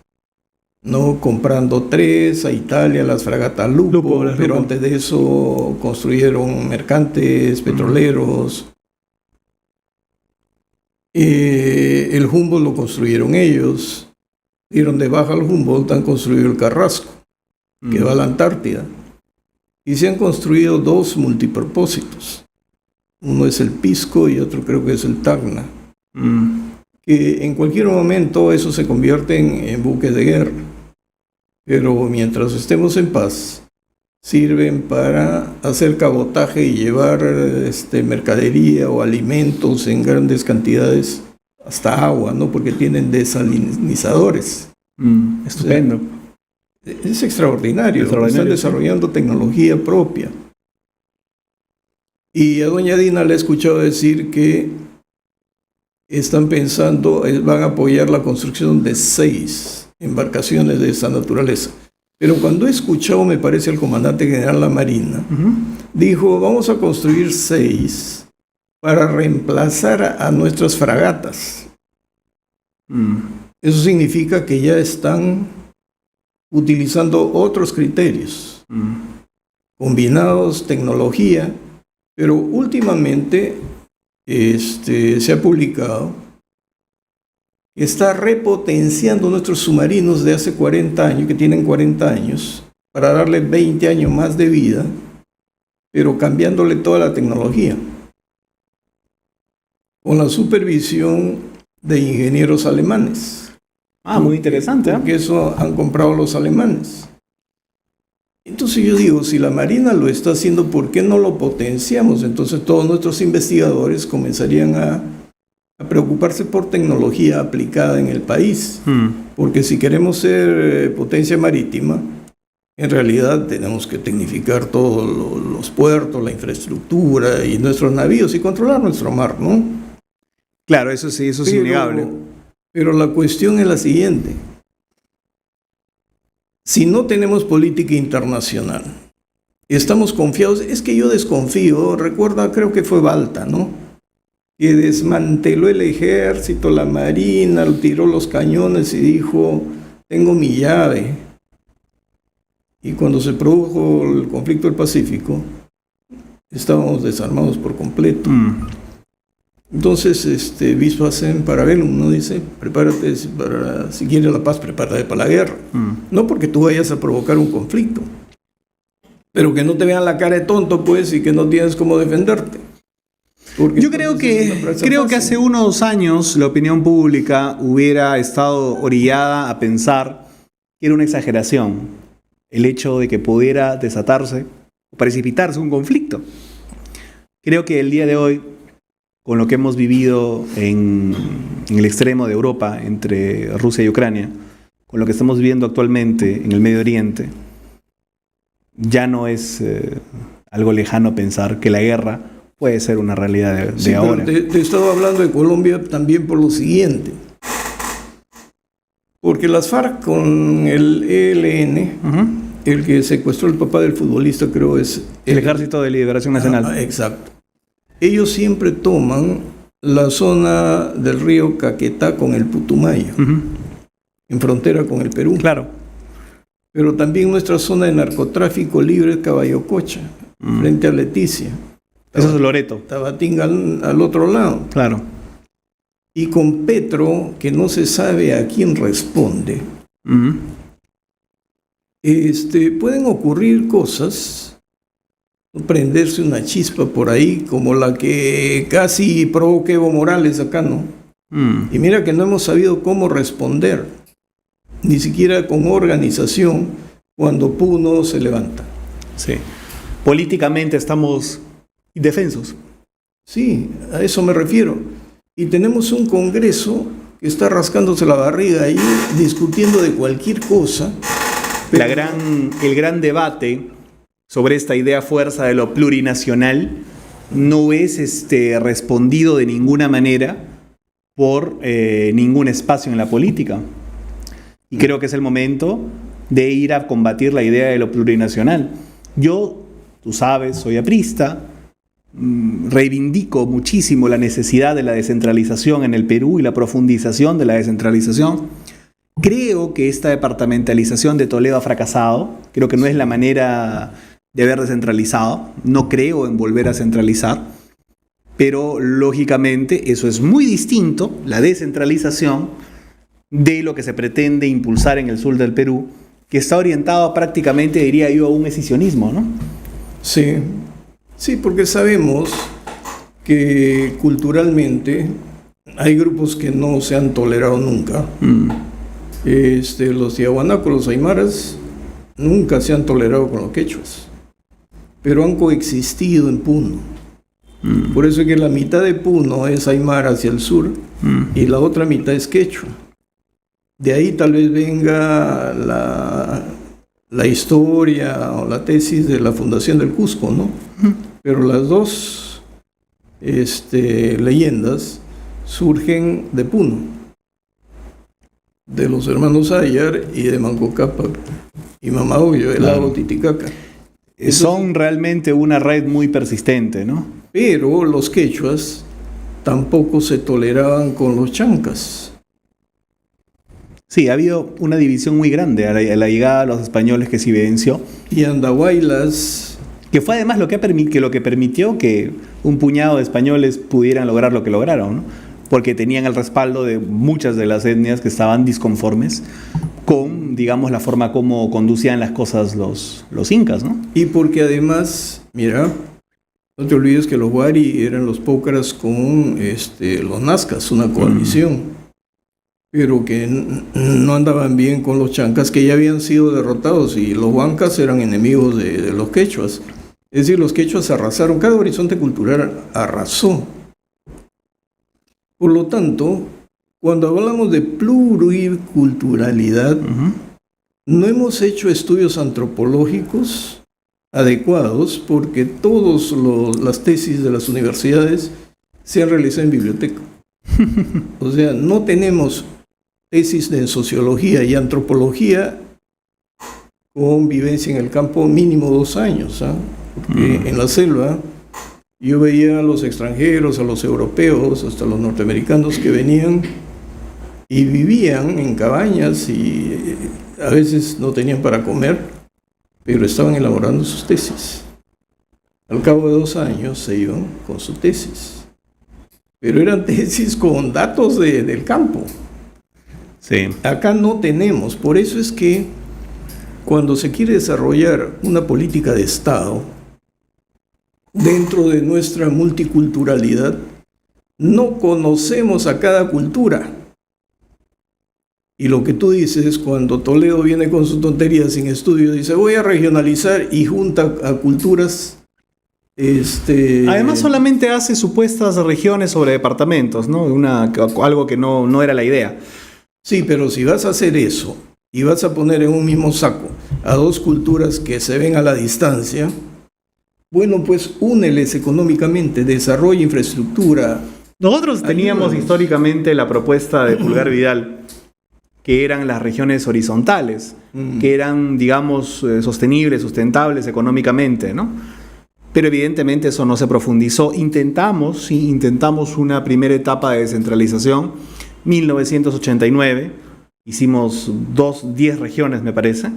Speaker 1: ¿no? Comprando 3 a Italia, las fragatas Lupo, pero
Speaker 2: Lupo.
Speaker 1: antes de eso construyeron mercantes, petroleros. El Humboldt lo construyeron ellos. Dieron de baja al Humboldt, han construido el Carrasco, que va a la Antártida. Y se han construido 2 multipropósitos. Uno es el Pisco y otro creo que es el Tacna. Que en cualquier momento eso se convierten en buques de guerra. Pero mientras estemos en paz, sirven para hacer cabotaje y llevar mercadería o alimentos en grandes cantidades, hasta agua, ¿no? Porque tienen desalinizadores.
Speaker 2: Estupendo.
Speaker 1: Es extraordinario. Están desarrollando tecnología propia. Y a doña Dina le he escuchado decir que están pensando, van a apoyar la construcción de 6 embarcaciones de esa naturaleza. Pero cuando he escuchado, me parece, al comandante general de la Marina, dijo, vamos a construir 6 para reemplazar a nuestras fragatas. Eso significa que ya están utilizando otros criterios, combinados, tecnología, pero últimamente se ha publicado que está repotenciando nuestros submarinos de hace 40 años, que tienen 40 años, para darle 20 años más de vida, pero cambiándole toda la tecnología, con la supervisión de ingenieros alemanes.
Speaker 2: Muy interesante.
Speaker 1: Porque eso han comprado los alemanes. Entonces yo digo, si la Marina lo está haciendo, ¿por qué no lo potenciamos? Entonces todos nuestros investigadores comenzarían a preocuparse por tecnología aplicada en el país. Porque si queremos ser potencia marítima, en realidad tenemos que tecnificar todos los puertos, la infraestructura y nuestros navíos y controlar nuestro mar, ¿no?
Speaker 2: Claro, eso sí, eso es innegable.
Speaker 1: Pero la cuestión es la siguiente. Si no tenemos política internacional, estamos confiados, es que yo desconfío, recuerda, creo que fue Balta, ¿no? Que desmanteló el ejército, la marina, tiró los cañones y dijo, tengo mi llave. Y cuando se produjo el conflicto del Pacífico, estábamos desarmados por completo. Entonces, Vispacem Parabellum, ¿no? Dice, prepárate para, si quieres la paz, prepárate para la guerra. No porque tú vayas a provocar un conflicto, pero que no te vean la cara de tonto, pues, y que no tienes cómo defenderte. Porque
Speaker 2: yo creo que hace unos años la opinión pública hubiera estado orillada a pensar que era una exageración el hecho de que pudiera desatarse o precipitarse un conflicto. Creo que el día de hoy, con lo que hemos vivido en el extremo de Europa, entre Rusia y Ucrania, con lo que estamos viviendo actualmente en el Medio Oriente, ya no es algo lejano pensar que la guerra puede ser una realidad de ahora.
Speaker 1: Te estaba hablando de Colombia también por lo siguiente. Porque las FARC con el ELN El que secuestró el papá del futbolista, creo, es
Speaker 2: El Ejército de Liberación Nacional.
Speaker 1: Exacto. Ellos siempre toman la zona del río Caquetá con el Putumayo, en frontera con el Perú.
Speaker 2: Claro.
Speaker 1: Pero también nuestra zona de narcotráfico libre es Caballococha, frente a Leticia.
Speaker 2: Eso es Loreto.
Speaker 1: Tabatinga al otro lado.
Speaker 2: Claro.
Speaker 1: Y con Petro, que no se sabe a quién responde, pueden ocurrir cosas, prenderse una chispa por ahí, como la que casi provoca Evo Morales acá, ¿no? Y mira que no hemos sabido cómo responder, ni siquiera con organización, cuando Puno se levanta.
Speaker 2: Sí. Políticamente estamos indefensos.
Speaker 1: Sí, a eso me refiero. Y tenemos un Congreso que está rascándose la barriga ahí, discutiendo de cualquier cosa.
Speaker 2: Pero el gran debate sobre esta idea fuerza de lo plurinacional no es respondido de ninguna manera por ningún espacio en la política. Y creo que es el momento de ir a combatir la idea de lo plurinacional. Yo, tú sabes, soy aprista, reivindico muchísimo la necesidad de la descentralización en el Perú y la profundización de la descentralización. Creo que esta departamentalización de Toledo ha fracasado. Creo que no es la manera de haber descentralizado. No creo en volver a centralizar. Pero, lógicamente, eso es muy distinto, la descentralización, de lo que se pretende impulsar en el sur del Perú, que está orientado prácticamente, diría yo, a un escisionismo, ¿no?
Speaker 1: Sí. Sí, porque sabemos que culturalmente hay grupos que no se han tolerado nunca. Los tiahuanacos, los aymaras, nunca se han tolerado con los quechuas, pero han coexistido en Puno. Por eso es que la mitad de Puno es aymara hacia el sur y la otra mitad es quechua. De ahí tal vez venga la historia o la tesis de la fundación del Cusco, ¿no? Pero las dos leyendas surgen de Puno, de los hermanos Ayar y de Manco Cápac y Mamahoyo, el lago Titicaca.
Speaker 2: Son realmente una red muy persistente, ¿no?
Speaker 1: Pero los quechuas tampoco se toleraban con los chancas.
Speaker 2: Sí, ha habido una división muy grande a la llegada de los españoles que se evidenció.
Speaker 1: Y andahuaylas,
Speaker 2: que fue además lo que permitió que un puñado de españoles pudieran lograr lo que lograron, ¿no? Porque tenían el respaldo de muchas de las etnias que estaban disconformes con, digamos, la forma como conducían las cosas los incas, ¿no?
Speaker 1: Y porque además, mira, no te olvides que los Wari eran los pócaras con los Nazcas, una coalición, pero que no andaban bien con los chancas, que ya habían sido derrotados, y los huancas eran enemigos de los quechuas. Es decir, los quechuas arrasaron, cada horizonte cultural arrasó. Por lo tanto, cuando hablamos de pluriculturalidad, no hemos hecho estudios antropológicos adecuados, porque todas las tesis de las universidades se han realizado en biblioteca. O sea, no tenemos tesis de sociología y antropología con vivencia en el campo mínimo 2 años, ¿eh? Porque en la selva yo veía a los extranjeros, a los europeos, hasta los norteamericanos que venían y vivían en cabañas y a veces no tenían para comer, pero estaban elaborando sus tesis. Al cabo de 2 años se iban con su tesis. Pero eran tesis con datos del campo.
Speaker 2: Sí.
Speaker 1: Acá no tenemos. Por eso es que cuando se quiere desarrollar una política de Estado dentro de nuestra multiculturalidad, no conocemos a cada cultura. Y lo que tú dices, cuando Toledo viene con su tontería sin estudio, dice voy a regionalizar y junta a culturas.
Speaker 2: Además solamente hace supuestas regiones sobre departamentos, ¿no? Algo que no era la idea.
Speaker 1: Sí, pero si vas a hacer eso y vas a poner en un mismo saco a 2 culturas que se ven a la distancia, bueno, pues úneles económicamente, desarrolla infraestructura.
Speaker 2: Nosotros teníamos históricamente la propuesta de Pulgar Vidal, que eran las regiones horizontales, que eran, digamos, sostenibles, sustentables económicamente, ¿no? Pero evidentemente eso no se profundizó. Intentamos una primera etapa de descentralización, 1989, hicimos 10 regiones, me parece.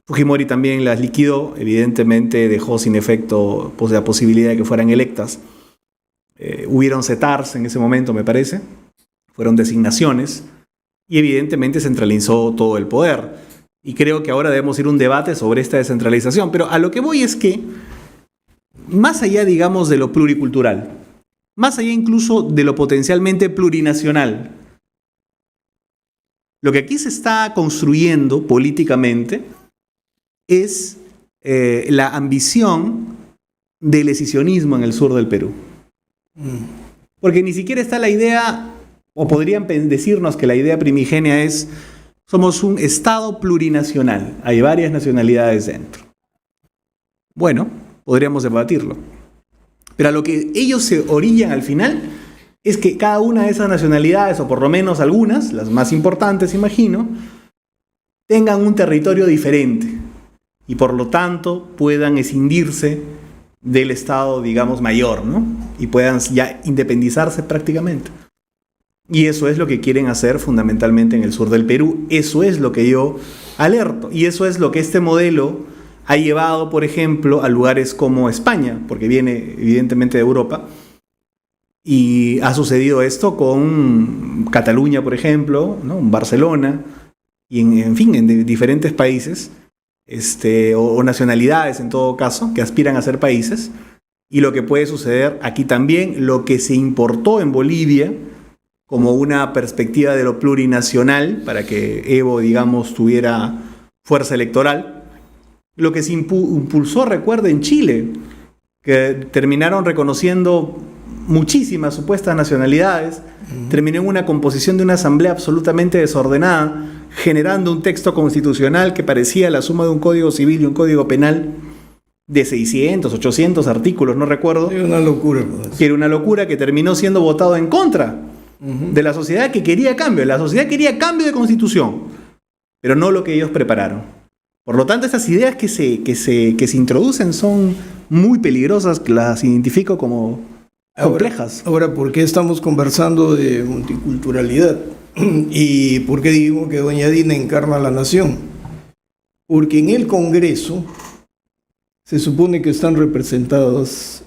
Speaker 2: Fujimori también las liquidó, evidentemente dejó sin efecto pues, la posibilidad de que fueran electas. Hubieron CETARs en ese momento, me parece, fueron designaciones, y evidentemente centralizó todo el poder. Y creo que ahora debemos ir a un debate sobre esta descentralización. Pero a lo que voy es que, más allá, digamos, de lo pluricultural, más allá incluso de lo potencialmente plurinacional, lo que aquí se está construyendo políticamente es la ambición del escisionismo en el sur del Perú. Porque ni siquiera está la idea, o podrían decirnos que la idea primigenia es, somos un Estado plurinacional, hay varias nacionalidades dentro. Bueno, podríamos debatirlo. Pero a lo que ellos se orillan al final es que cada una de esas nacionalidades, o por lo menos algunas, las más importantes imagino, tengan un territorio diferente y por lo tanto puedan escindirse del Estado, digamos, mayor, ¿no? Y puedan ya independizarse prácticamente. Y eso es lo que quieren hacer fundamentalmente en el sur del Perú. Eso es lo que yo alerto. Y eso es lo que este modelo ha llevado, por ejemplo, a lugares como España, porque viene evidentemente de Europa. Y ha sucedido esto con Cataluña, por ejemplo, ¿no? Barcelona, y en fin, en diferentes países, o nacionalidades en todo caso, que aspiran a ser países. Y lo que puede suceder aquí también, lo que se importó en Bolivia como una perspectiva de lo plurinacional, para que Evo, digamos, tuviera fuerza electoral. Lo que se impulsó, recuerda, en Chile, que terminaron reconociendo muchísimas supuestas nacionalidades, terminó en una composición de una asamblea absolutamente desordenada, generando un texto constitucional que parecía la suma de un código civil y un código penal de 600, 800 artículos, no recuerdo.
Speaker 1: Era una locura. Pues.
Speaker 2: Que era una locura que terminó siendo votado en contra de la sociedad que quería cambio. La sociedad quería cambio de constitución, pero no lo que ellos prepararon. Por lo tanto, estas ideas que se introducen son muy peligrosas, que las identifico como complejas.
Speaker 1: Ahora, ¿por qué estamos conversando de multiculturalidad? ¿Y por qué digo que doña Dina encarna a la nación? Porque en el Congreso se supone que están representados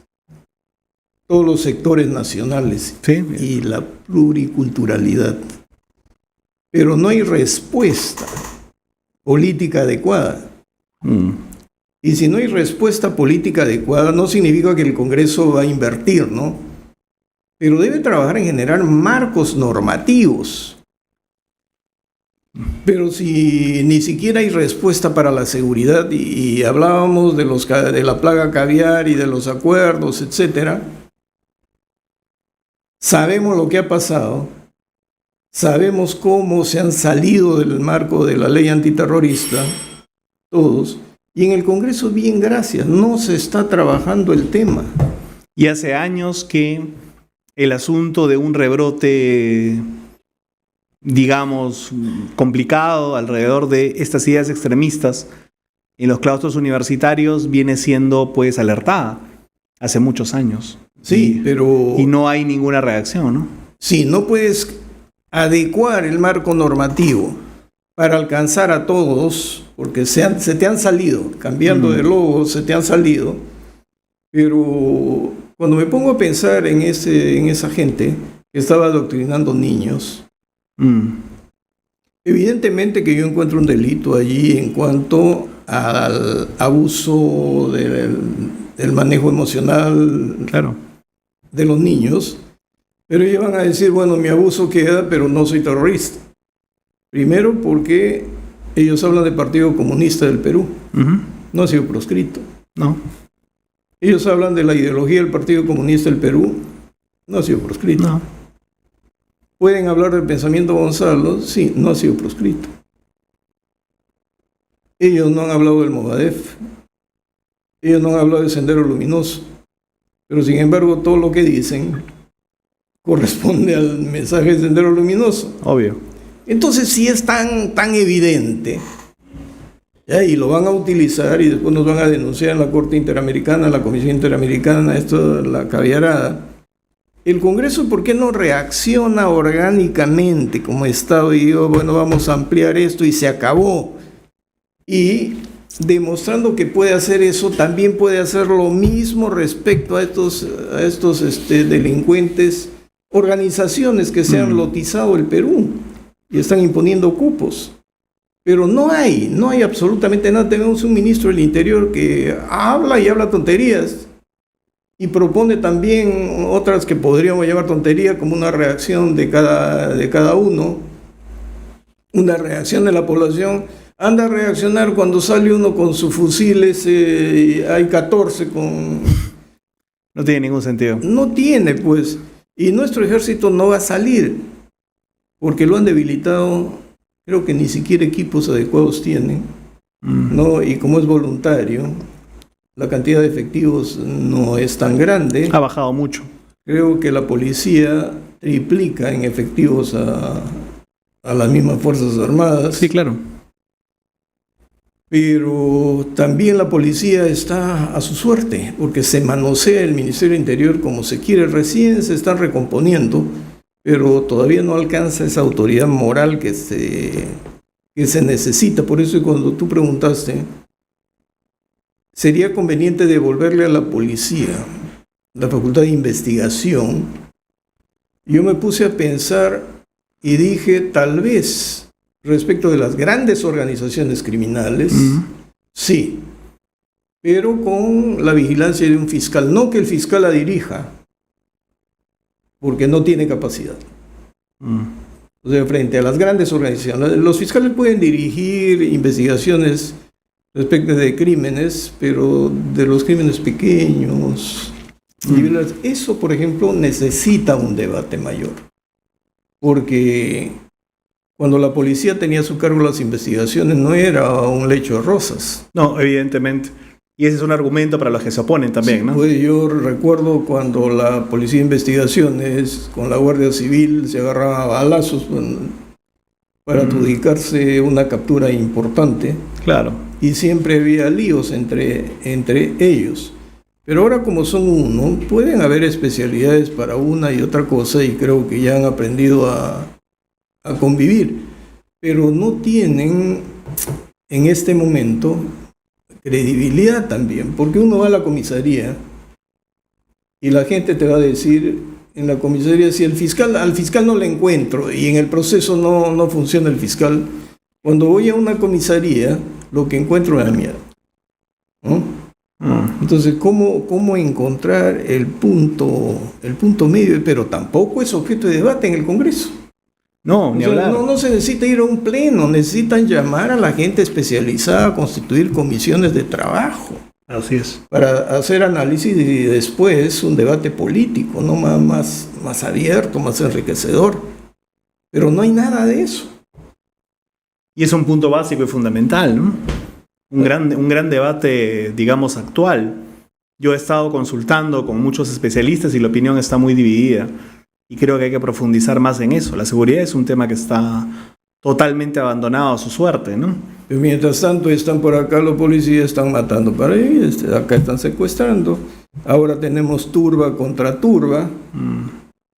Speaker 1: todos los sectores nacionales, ¿sí? Y la pluriculturalidad. Pero no hay respuesta política adecuada. Y si no hay respuesta política adecuada, no significa que el Congreso va a invertir, ¿no? Pero debe trabajar en generar marcos normativos. Pero si ni siquiera hay respuesta para la seguridad, y hablábamos de la plaga caviar y de los acuerdos, etcétera, sabemos lo que ha pasado, sabemos cómo se han salido del marco de la ley antiterrorista, todos, y en el Congreso, bien, gracias, no se está trabajando el tema.
Speaker 2: Y hace años que el asunto de un rebrote, digamos, complicado alrededor de estas ideas extremistas en los claustros universitarios viene siendo, pues, alertada hace muchos años.
Speaker 1: Sí, pero...
Speaker 2: Y no hay ninguna reacción, ¿no?
Speaker 1: Sí, no puedes adecuar el marco normativo para alcanzar a todos, porque se te han salido, cambiando de logo, se te han salido. Pero cuando me pongo a pensar en esa gente que estaba adoctrinando niños, evidentemente que yo encuentro un delito allí en cuanto al abuso del manejo emocional,
Speaker 2: claro,
Speaker 1: de los niños, pero ellos van a decir, bueno, mi abuso queda, pero no soy terrorista. Primero porque ellos hablan del Partido Comunista del Perú, no ha sido proscrito.
Speaker 2: No.
Speaker 1: Ellos hablan de la ideología del Partido Comunista del Perú, no ha sido proscrito.
Speaker 2: No.
Speaker 1: Pueden hablar del pensamiento Gonzalo, sí, no ha sido proscrito. Ellos no han hablado del Movadef, ellos no han hablado del Sendero Luminoso, pero sin embargo todo lo que dicen corresponde al mensaje del Sendero Luminoso.
Speaker 2: Obvio.
Speaker 1: Entonces, si es tan evidente, ¿ya? Y lo van a utilizar y después nos van a denunciar en la Corte Interamericana, la Comisión Interamericana, esto, la caviarada. El Congreso, ¿por qué no reacciona orgánicamente como Estado y digo, bueno, vamos a ampliar esto y se acabó? Y demostrando que puede hacer eso, también puede hacer lo mismo respecto a estos delincuentes, organizaciones que se han lotizado el Perú y están imponiendo cupos. Pero no hay absolutamente nada. Tenemos un ministro del Interior que habla y habla tonterías y propone también otras que podríamos llamar tontería, como una reacción de cada uno, una reacción de la población. Anda a reaccionar cuando sale uno con sus fusiles, hay 14 con...
Speaker 2: No tiene ningún sentido.
Speaker 1: No tiene, pues. Y nuestro ejército no va a salir, porque lo han debilitado. Creo que ni siquiera equipos adecuados tienen, ¿no? Y como es voluntario, la cantidad de efectivos no es tan grande.
Speaker 2: Ha bajado mucho.
Speaker 1: Creo que la policía triplica en efectivos a las mismas Fuerzas Armadas.
Speaker 2: Sí, claro.
Speaker 1: Pero también la policía está a su suerte, porque se manosea el Ministerio del Interior como se quiere. Recién se están recomponiendo, pero todavía no alcanza esa autoridad moral que se necesita. Por eso cuando tú preguntaste, sería conveniente devolverle a la policía la facultad de investigación. Yo me puse a pensar y dije, tal vez, respecto de las grandes organizaciones criminales, sí, pero con la vigilancia de un fiscal, no que el fiscal la dirija, porque no tiene capacidad. O sea, frente a las grandes organizaciones, los fiscales pueden dirigir investigaciones respecto de crímenes, pero de los crímenes pequeños, eso, por ejemplo, necesita un debate mayor, porque cuando la policía tenía a su cargo las investigaciones no era un lecho de rosas.
Speaker 2: No, evidentemente. Y ese es un argumento para los que se oponen también,
Speaker 1: Sí,
Speaker 2: ¿no?
Speaker 1: pues yo recuerdo cuando la Policía de Investigaciones con la Guardia Civil se agarraba a balazos para adjudicarse una captura importante.
Speaker 2: Claro.
Speaker 1: Y siempre había líos entre ellos. Pero ahora, como son uno, pueden haber especialidades para una y otra cosa, y creo que ya han aprendido a convivir, pero no tienen en este momento credibilidad también, porque uno va a la comisaría y la gente te va a decir en la comisaría, si al fiscal no le encuentro y en el proceso no funciona el fiscal, cuando voy a una comisaría lo que encuentro es la mierda, ¿no? Entonces, ¿cómo encontrar el punto medio? Pero tampoco es objeto de debate en el Congreso.
Speaker 2: No, ni hablar.
Speaker 1: No se necesita ir a un pleno, necesitan llamar a la gente especializada a constituir comisiones de trabajo.
Speaker 2: Así es.
Speaker 1: Para hacer análisis y después un debate político, ¿no? Más abierto, más enriquecedor. Pero no hay nada de eso.
Speaker 2: Y es un punto básico y fundamental, ¿no? Un gran debate, digamos, actual. Yo he estado consultando con muchos especialistas y la opinión está muy dividida. Y creo que hay que profundizar más en eso. La seguridad es un tema que está totalmente abandonado a su suerte, ¿no?
Speaker 1: Pero mientras tanto están por acá los policías, están matando para ahí, acá están secuestrando. Ahora tenemos turba contra turba.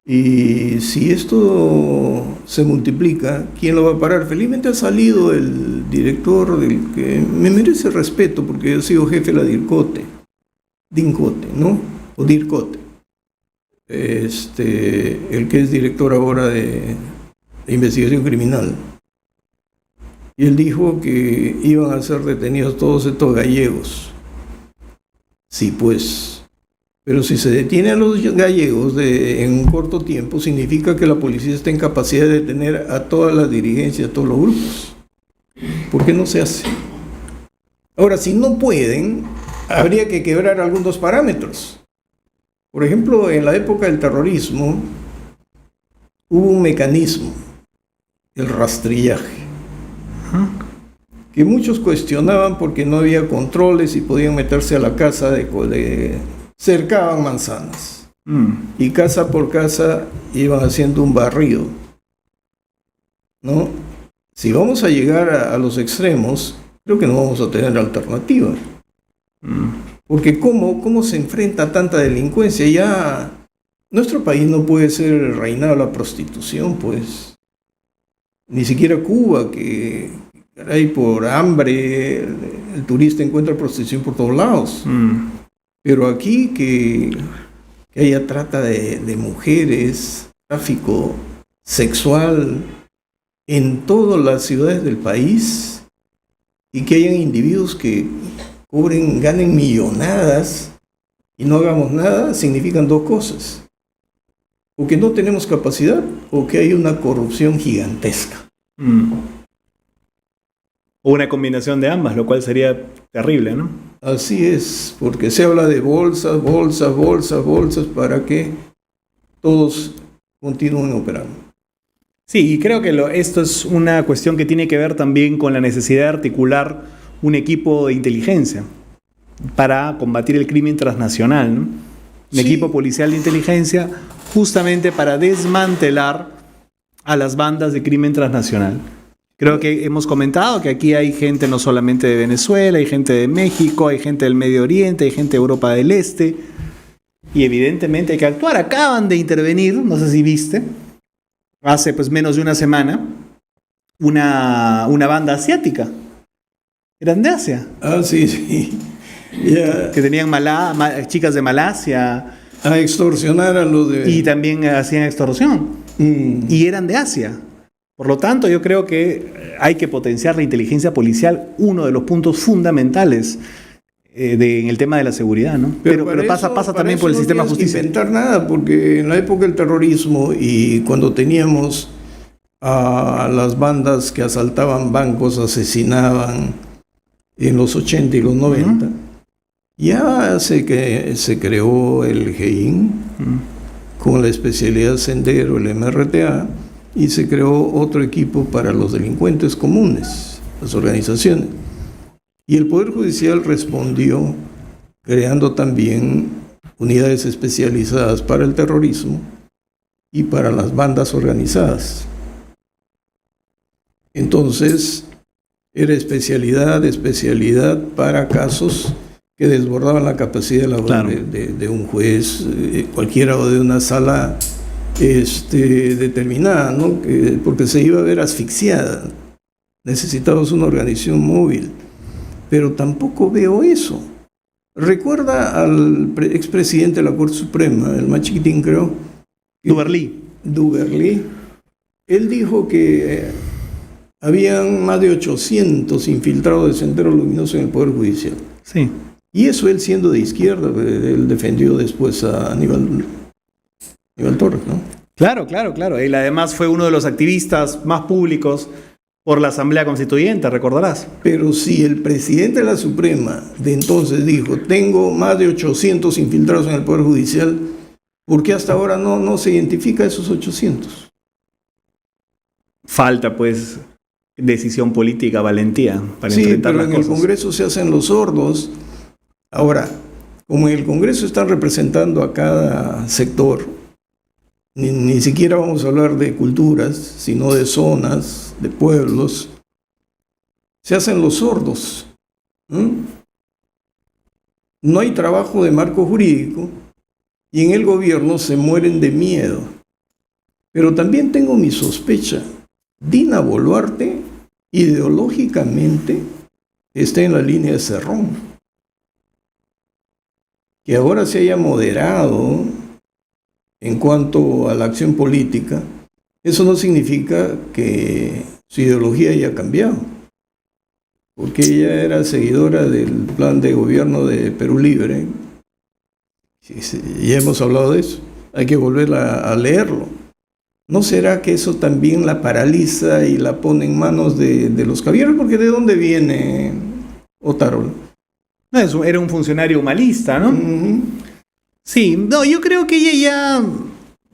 Speaker 1: Y si esto se multiplica, ¿quién lo va a parar? Felizmente ha salido el director del que me merece respeto, porque yo he sido jefe de la DIRCOTE, ¿no? O DIRCOTE. El que es director ahora de investigación criminal. Y él dijo que iban a ser detenidos todos estos gallegos. Sí, pues. Pero si se detiene a los gallegos en un corto tiempo, significa que la policía está en capacidad de detener a todas las dirigencias, a todos los grupos. ¿Por qué no se hace? Ahora, si no pueden, habría que quebrar algunos parámetros. Por ejemplo, en la época del terrorismo hubo un mecanismo, el rastrillaje, que muchos cuestionaban porque no había controles y podían meterse a la casa cercaban manzanas y casa por casa iban haciendo un barrido. ¿no? Si vamos a llegar a los extremos, creo que no vamos a tener alternativa. Porque ¿cómo se enfrenta tanta delincuencia? Ya nuestro país no puede ser el reinado de la prostitución, pues. Ni siquiera Cuba, que caray, por hambre el turista encuentra prostitución por todos lados. Pero aquí que haya trata de mujeres, tráfico sexual en todas las ciudades del país y que hayan individuos que ganen millonadas y no hagamos nada, significan dos cosas. O que no tenemos capacidad o que hay una corrupción gigantesca.
Speaker 2: O una combinación de ambas, lo cual sería terrible, ¿no?
Speaker 1: Así es, porque se habla de bolsas para que todos continúen operando.
Speaker 2: Sí, y creo que esto es una cuestión que tiene que ver también con la necesidad de articular un equipo de inteligencia para combatir el crimen transnacional, ¿no? Un equipo policial de inteligencia justamente para desmantelar a las bandas de crimen transnacional. Creo que hemos comentado que aquí hay gente no solamente de Venezuela, hay gente de México, hay gente del Medio Oriente, hay gente de Europa del Este, y evidentemente hay que actuar. Acaban de intervenir, no sé si viste, hace pues menos de una semana, una banda asiática. Eran de Asia.
Speaker 1: Ah, sí. Yeah.
Speaker 2: Que tenían chicas de Malasia.
Speaker 1: A extorsionar a los de...
Speaker 2: Y también hacían extorsión. Y eran de Asia. Por lo tanto, yo creo que hay que potenciar la inteligencia policial, uno de los puntos fundamentales en el tema de la seguridad, ¿no? Pero pasa también por el sistema de justicia.
Speaker 1: No inventar nada, porque en la época del terrorismo y cuando teníamos a las1bandas que asaltaban bancos, asesinaban en los 80 y los 90, ya se creó el GEIN con la especialidad Sendero, el MRTA, y se creó otro equipo para los delincuentes comunes, las organizaciones. Y el Poder Judicial respondió creando también unidades especializadas para el terrorismo y para las bandas organizadas. Entonces, era especialidad para casos que desbordaban la capacidad de un juez, cualquiera, o de una sala determinada, ¿no? Porque se iba a ver asfixiada. Necesitábamos una organización móvil. Pero tampoco veo eso. Recuerda al expresidente de la Corte Suprema, el más chiquitín creo. Duberly. Él dijo que habían más de 800 infiltrados de Sendero Luminoso en el Poder Judicial.
Speaker 2: Sí.
Speaker 1: Y eso él siendo de izquierda, él defendió después a Aníbal Torres, ¿no?
Speaker 2: Claro. Él además fue uno de los activistas más públicos por la Asamblea Constituyente, recordarás.
Speaker 1: Pero si el presidente de la Suprema de entonces dijo, tengo más de 800 infiltrados en el Poder Judicial, ¿por qué hasta ahora no se identifica esos 800?
Speaker 2: Falta, pues, decisión política, valentía para enfrentar las cosas. Sí, pero en el
Speaker 1: Congreso se hacen los sordos. Ahora, como en el Congreso están representando a cada sector, ni siquiera vamos a hablar de culturas, sino de zonas, de pueblos, se hacen los sordos. No hay trabajo de marco jurídico y en el gobierno se mueren de miedo. Pero también tengo mi sospecha. Dina Boluarte, ideológicamente, está en la línea de Cerrón. Que ahora se haya moderado en cuanto a la acción política, eso no significa que su ideología haya cambiado, porque ella era seguidora del plan de gobierno de Perú Libre. Ya hemos hablado de eso, hay que volver a leerlo. ¿No será que eso también la paraliza y la pone en manos de los caballeros? Porque ¿de dónde viene Otárola?
Speaker 2: No, eso era un funcionario humanista, ¿no? Sí, no, yo creo que ella ya,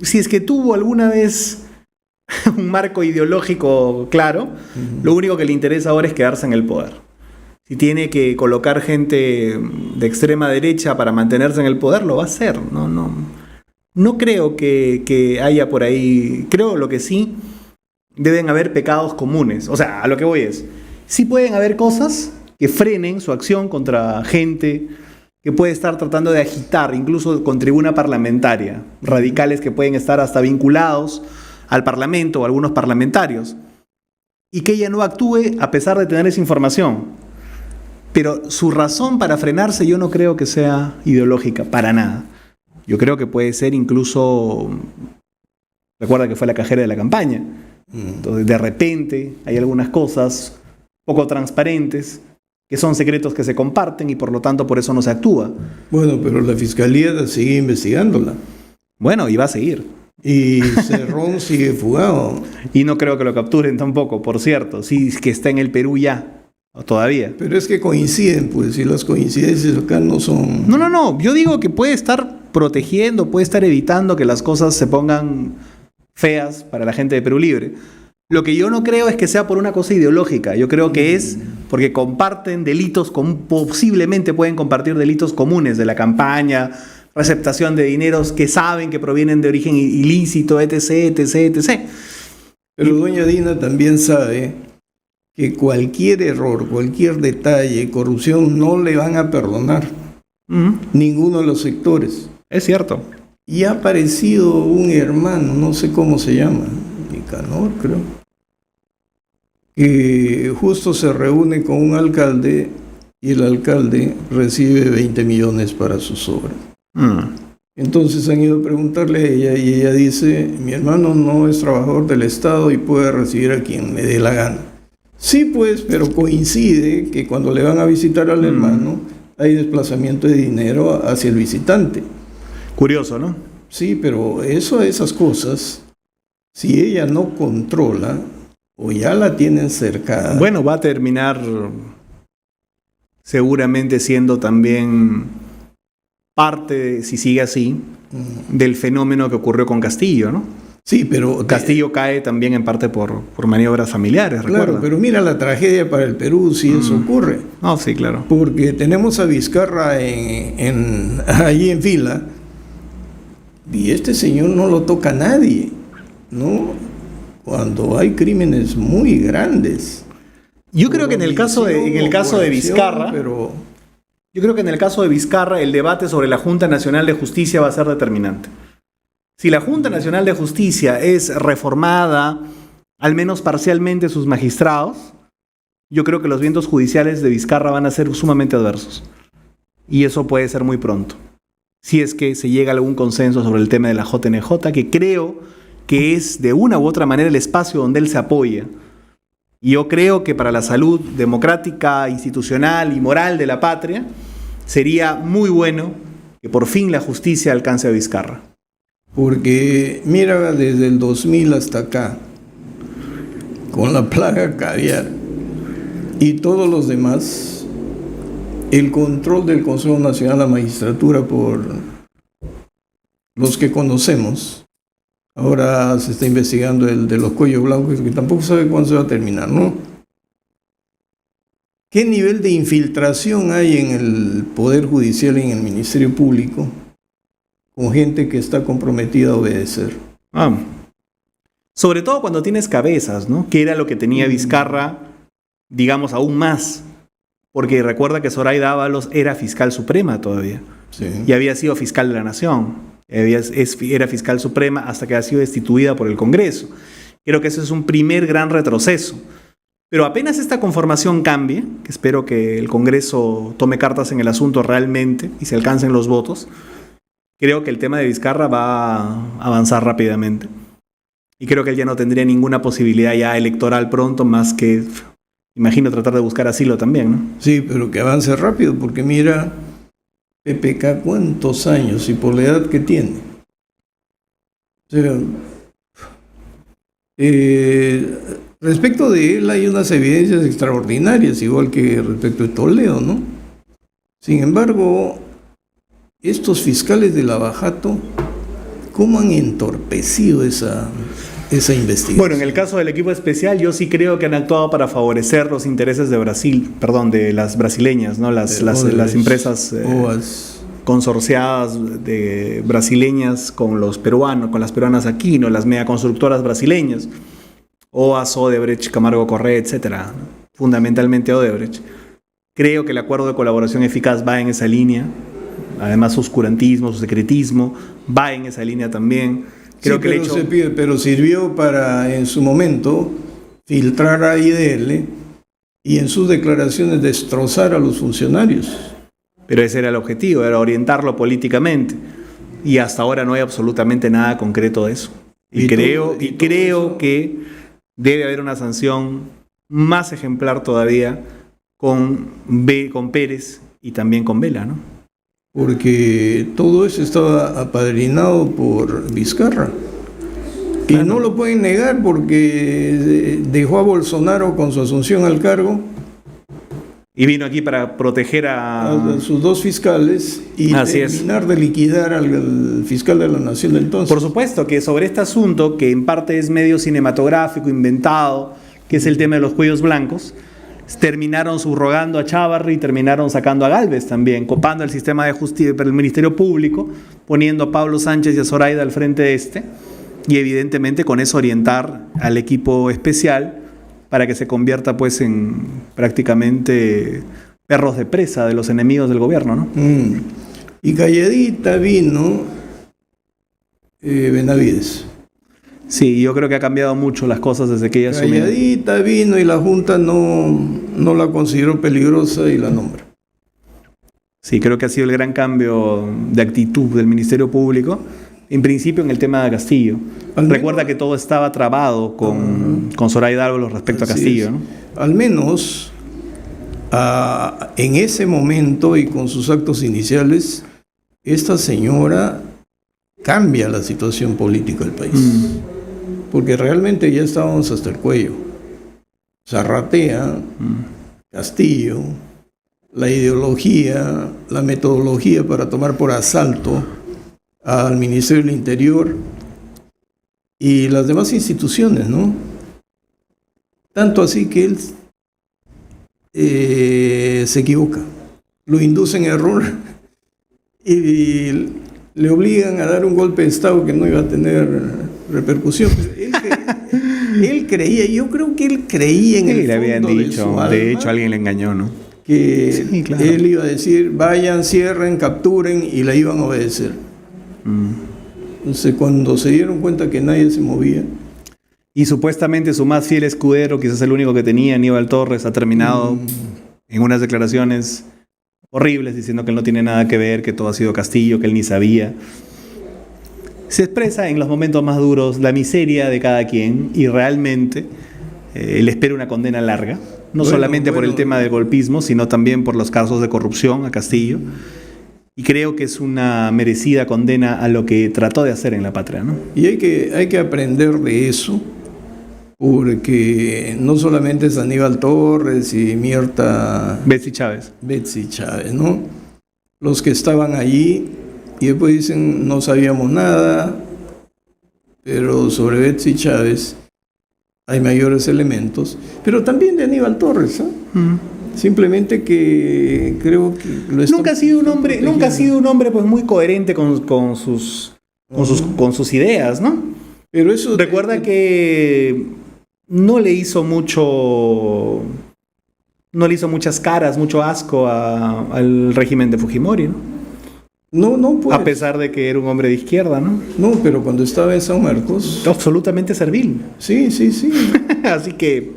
Speaker 2: si es que tuvo alguna vez un marco ideológico claro, lo único que le interesa ahora es quedarse en el poder. Si tiene que colocar gente de extrema derecha para mantenerse en el poder, lo va a hacer. No creo que haya por ahí. Creo lo que sí deben haber pecados comunes. O sea, a lo que voy es, sí pueden haber cosas que frenen su acción contra gente que puede estar tratando de agitar, incluso con tribuna parlamentaria, radicales que pueden estar hasta vinculados al Parlamento o algunos parlamentarios, y que ella no actúe a pesar de tener esa información. Pero su razón para frenarse yo no creo que sea ideológica, para nada. Yo creo que puede ser incluso, recuerda que fue la cajera de la campaña, entonces de repente hay algunas cosas poco transparentes que son secretos que se comparten y por lo tanto por eso no se actúa.
Speaker 1: Bueno, pero la Fiscalía sigue investigándola.
Speaker 2: Bueno, y va a seguir.
Speaker 1: Y Cerrón sigue fugado.
Speaker 2: Y no creo que lo capturen tampoco, por cierto. Sí, es que está en el Perú ya, todavía.
Speaker 1: Pero es que coinciden, pues, y las coincidencias acá no son...
Speaker 2: No. Yo digo que puede estar protegiendo, puede estar evitando que las cosas se pongan feas para la gente de Perú Libre. Lo que yo no creo es que sea por una cosa ideológica. Yo creo que es porque comparten delitos, posiblemente pueden compartir delitos comunes de la campaña, receptación de dineros que saben que provienen de origen ilícito, etc.
Speaker 1: Pero doña Dina también sabe que cualquier error, cualquier detalle, corrupción, no le van a perdonar. Ninguno de los sectores.
Speaker 2: Es cierto.
Speaker 1: Y ha aparecido un hermano, no sé cómo se llama, Nicanor, creo, que justo se reúne con un alcalde y el alcalde recibe 20 millones para sus obras. Entonces han ido a preguntarle a ella y ella dice, mi hermano no es trabajador del Estado y puede recibir a quien le dé la gana. Sí, pues, pero coincide que cuando le van a visitar al hermano hay desplazamiento de dinero hacia el visitante.
Speaker 2: Curioso, ¿no?
Speaker 1: Sí, pero esas cosas, si ella no controla o ya la tienen cercada...
Speaker 2: Bueno, va a terminar seguramente siendo también parte, si sigue así, del fenómeno que ocurrió con Castillo, ¿no?
Speaker 1: Sí, pero...
Speaker 2: Castillo cae también en parte por maniobras familiares,
Speaker 1: claro,
Speaker 2: recuerda.
Speaker 1: Pero mira la tragedia para el Perú si eso ocurre.
Speaker 2: No, sí, claro.
Speaker 1: Porque tenemos a Vizcarra allí en fila y este señor no lo toca a nadie, ¿no? Cuando hay crímenes muy grandes.
Speaker 2: Yo creo que en el caso de Vizcarra,
Speaker 1: pero...
Speaker 2: yo creo que en el caso de Vizcarra el debate sobre la Junta Nacional de Justicia va a ser determinante. Si la Junta Nacional de Justicia es reformada, al menos parcialmente sus magistrados, yo creo que los vientos judiciales de Vizcarra van a ser sumamente adversos. Y eso puede ser muy pronto. Si es que se llega a algún consenso sobre el tema de la JNJ, que creo que es de una u otra manera el espacio donde él se apoya. Y yo creo que para la salud democrática, institucional y moral de la patria, sería muy bueno que por fin la justicia alcance a Vizcarra.
Speaker 1: Porque mira, desde el 2000 hasta acá, con la plaga caviar y todos los demás, el control del Consejo Nacional de la Magistratura por los que conocemos, ahora se está investigando el de los cuellos blancos, que tampoco sabe cuándo se va a terminar, ¿no? ¿Qué nivel de infiltración hay en el Poder Judicial y en el Ministerio Público con gente que está comprometida a obedecer?
Speaker 2: Sobre todo cuando tienes cabezas, ¿no? Que era lo que tenía Vizcarra, digamos, aún más. Porque recuerda que Zoraida Ábalos era fiscal suprema todavía.
Speaker 1: Sí.
Speaker 2: Y había sido fiscal de la Nación. Era fiscal suprema hasta que ha sido destituida por el Congreso. Creo que ese es un primer gran retroceso. Pero apenas esta conformación cambie, que espero que el Congreso tome cartas en el asunto realmente y se alcancen los votos, creo que el tema de Vizcarra va a avanzar rápidamente. Y creo que él ya no tendría ninguna posibilidad ya electoral pronto, más que, imagino, tratar de buscar asilo también, ¿no?
Speaker 1: Sí, pero que avance rápido, porque mira, PPK cuántos años y por la edad que tiene. O sea, respecto de él hay unas evidencias extraordinarias, igual que respecto de Toledo, ¿no? Sin embargo, estos fiscales de Lavajato, ¿cómo han entorpecido esa investigación?
Speaker 2: Bueno, en el caso del equipo especial, yo sí creo que han actuado para favorecer los intereses de de las brasileñas, ¿no? Las empresas consorciadas de brasileñas con los peruanos, con las peruanas aquí, ¿no? Las megaconstructoras brasileñas. OAS, Odebrecht, Camargo Correa, etcétera, fundamentalmente Odebrecht. Creo que el acuerdo de colaboración eficaz va en esa línea. Además, su oscurantismo, su secretismo va en esa línea también. Creo
Speaker 1: sí,
Speaker 2: que
Speaker 1: pero sirvió para, en su momento, filtrar a IDL y en sus declaraciones destrozar a los funcionarios.
Speaker 2: Pero ese era el objetivo, era orientarlo políticamente. Y hasta ahora no hay absolutamente nada concreto de eso. Y creo que debe haber una sanción más ejemplar todavía con Pérez y también con Vela, ¿no?
Speaker 1: Porque todo eso estaba apadrinado por Vizcarra. Y claro, no lo pueden negar porque dejó a Bolsonaro con su asunción al cargo.
Speaker 2: Y vino aquí para proteger a
Speaker 1: sus dos fiscales y terminar de liquidar al fiscal de la nación de entonces.
Speaker 2: Por supuesto que sobre este asunto, que en parte es medio cinematográfico, inventado, que es el tema de los cuellos blancos, terminaron subrogando a Chávarri y terminaron sacando a Gálvez también, copando el sistema de justicia para el Ministerio Público, poniendo a Pablo Sánchez y a Zoraida al frente de este, y evidentemente con eso orientar al equipo especial para que se convierta pues en prácticamente perros de presa de los enemigos del gobierno, ¿no?
Speaker 1: Y calladita vino Benavides.
Speaker 2: Sí, yo creo que ha cambiado mucho las cosas desde que ella asumió.
Speaker 1: Calladita vino y la Junta no la consideró peligrosa y la nombra.
Speaker 2: Sí, creo que ha sido el gran cambio de actitud del Ministerio Público, en principio en el tema de Castillo. Recuerda que todo estaba trabado con Zoraida Ábalos respecto a Castillo, ¿no?
Speaker 1: Al menos en ese momento y con sus actos iniciales, esta señora cambia la situación política del país. Porque realmente ya estábamos hasta el cuello. Zarratea, Castillo, la ideología, la metodología para tomar por asalto al Ministerio del Interior y las demás instituciones, ¿no? Tanto así que él se equivoca, lo induce en error y le obligan a dar un golpe de Estado que no iba a tener repercusión. Él creía, yo creo que él creía en el fondo
Speaker 2: le habían dicho,
Speaker 1: de su alma,
Speaker 2: de hecho alguien le engañó, ¿no?
Speaker 1: Que sí, claro, él iba a decir, vayan, cierren, capturen, y la iban a obedecer. Entonces, cuando se dieron cuenta que nadie se movía,
Speaker 2: y supuestamente su más fiel escudero, quizás el único que tenía, Aníbal Torres, ha terminado en unas declaraciones horribles diciendo que él no tiene nada que ver, que todo ha sido Castillo, que él ni sabía. Se expresa en los momentos más duros la miseria de cada quien y realmente él espera una condena larga, no solamente por el tema del golpismo, sino también por los casos de corrupción a Castillo. Y creo que es una merecida condena a lo que trató de hacer en la patria, ¿no?
Speaker 1: Y hay que aprender de eso, porque no solamente es Aníbal Torres y Mirta
Speaker 2: Betsy Chávez,
Speaker 1: ¿no? Los que estaban allí y después dicen no sabíamos nada, pero sobre Betsy Chávez hay mayores elementos, pero también de Aníbal Torres, ¿eh? Simplemente que creo que
Speaker 2: nunca ha sido un hombre pues muy coherente con sus ideas, ¿no?
Speaker 1: Pero eso
Speaker 2: recuerda que no le hizo muchas caras, mucho asco al régimen de Fujimori, ¿no?
Speaker 1: No, pues.
Speaker 2: A pesar de que era un hombre de izquierda, ¿no?
Speaker 1: No, pero cuando estaba en San Marcos,
Speaker 2: absolutamente servil.
Speaker 1: Sí.
Speaker 2: Así que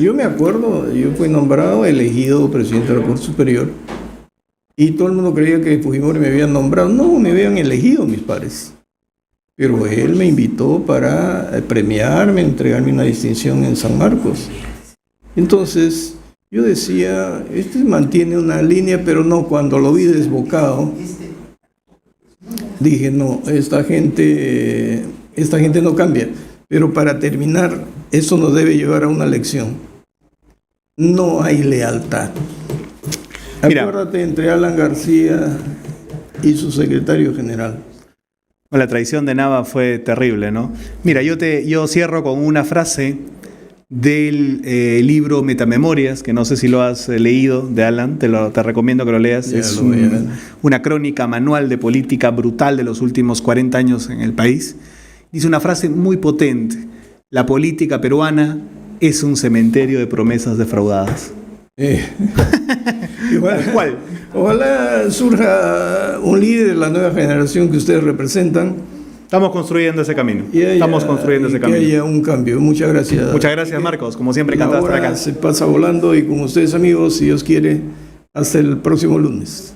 Speaker 1: yo me acuerdo, yo fui nombrado, elegido presidente de la Corte Superior, y todo el mundo creía que Fujimori me habían nombrado. No, me habían elegido mis pares. Pero él me invitó para premiarme, entregarme una distinción en San Marcos. Entonces, yo decía, mantiene una línea, pero no, cuando lo vi desbocado, dije, no, esta gente no cambia. Pero para terminar, eso nos debe llevar a una lección. No hay lealtad. Mira, acuérdate entre Alan García y su secretario general.
Speaker 2: La traición de Nava fue terrible, ¿no? Mira, yo cierro con una frase del libro Metamemorias, que no sé si lo has leído, de Alan, te recomiendo que lo leas. Es una crónica manual de política brutal de los últimos 40 años en el país. Dice una frase muy potente. la política peruana es un cementerio de promesas defraudadas.
Speaker 1: Igual,
Speaker 2: ¿Cuál?
Speaker 1: ojalá surja un líder de la nueva generación que ustedes representan.
Speaker 2: Estamos construyendo ese camino.
Speaker 1: Y
Speaker 2: Estamos construyendo ese camino.
Speaker 1: Que haya un cambio. Muchas gracias.
Speaker 2: Muchas gracias, Marcos. Como siempre,
Speaker 1: La
Speaker 2: encantado de estar
Speaker 1: hora
Speaker 2: acá.
Speaker 1: se pasa volando y con ustedes, amigos, si Dios quiere, hasta el próximo lunes.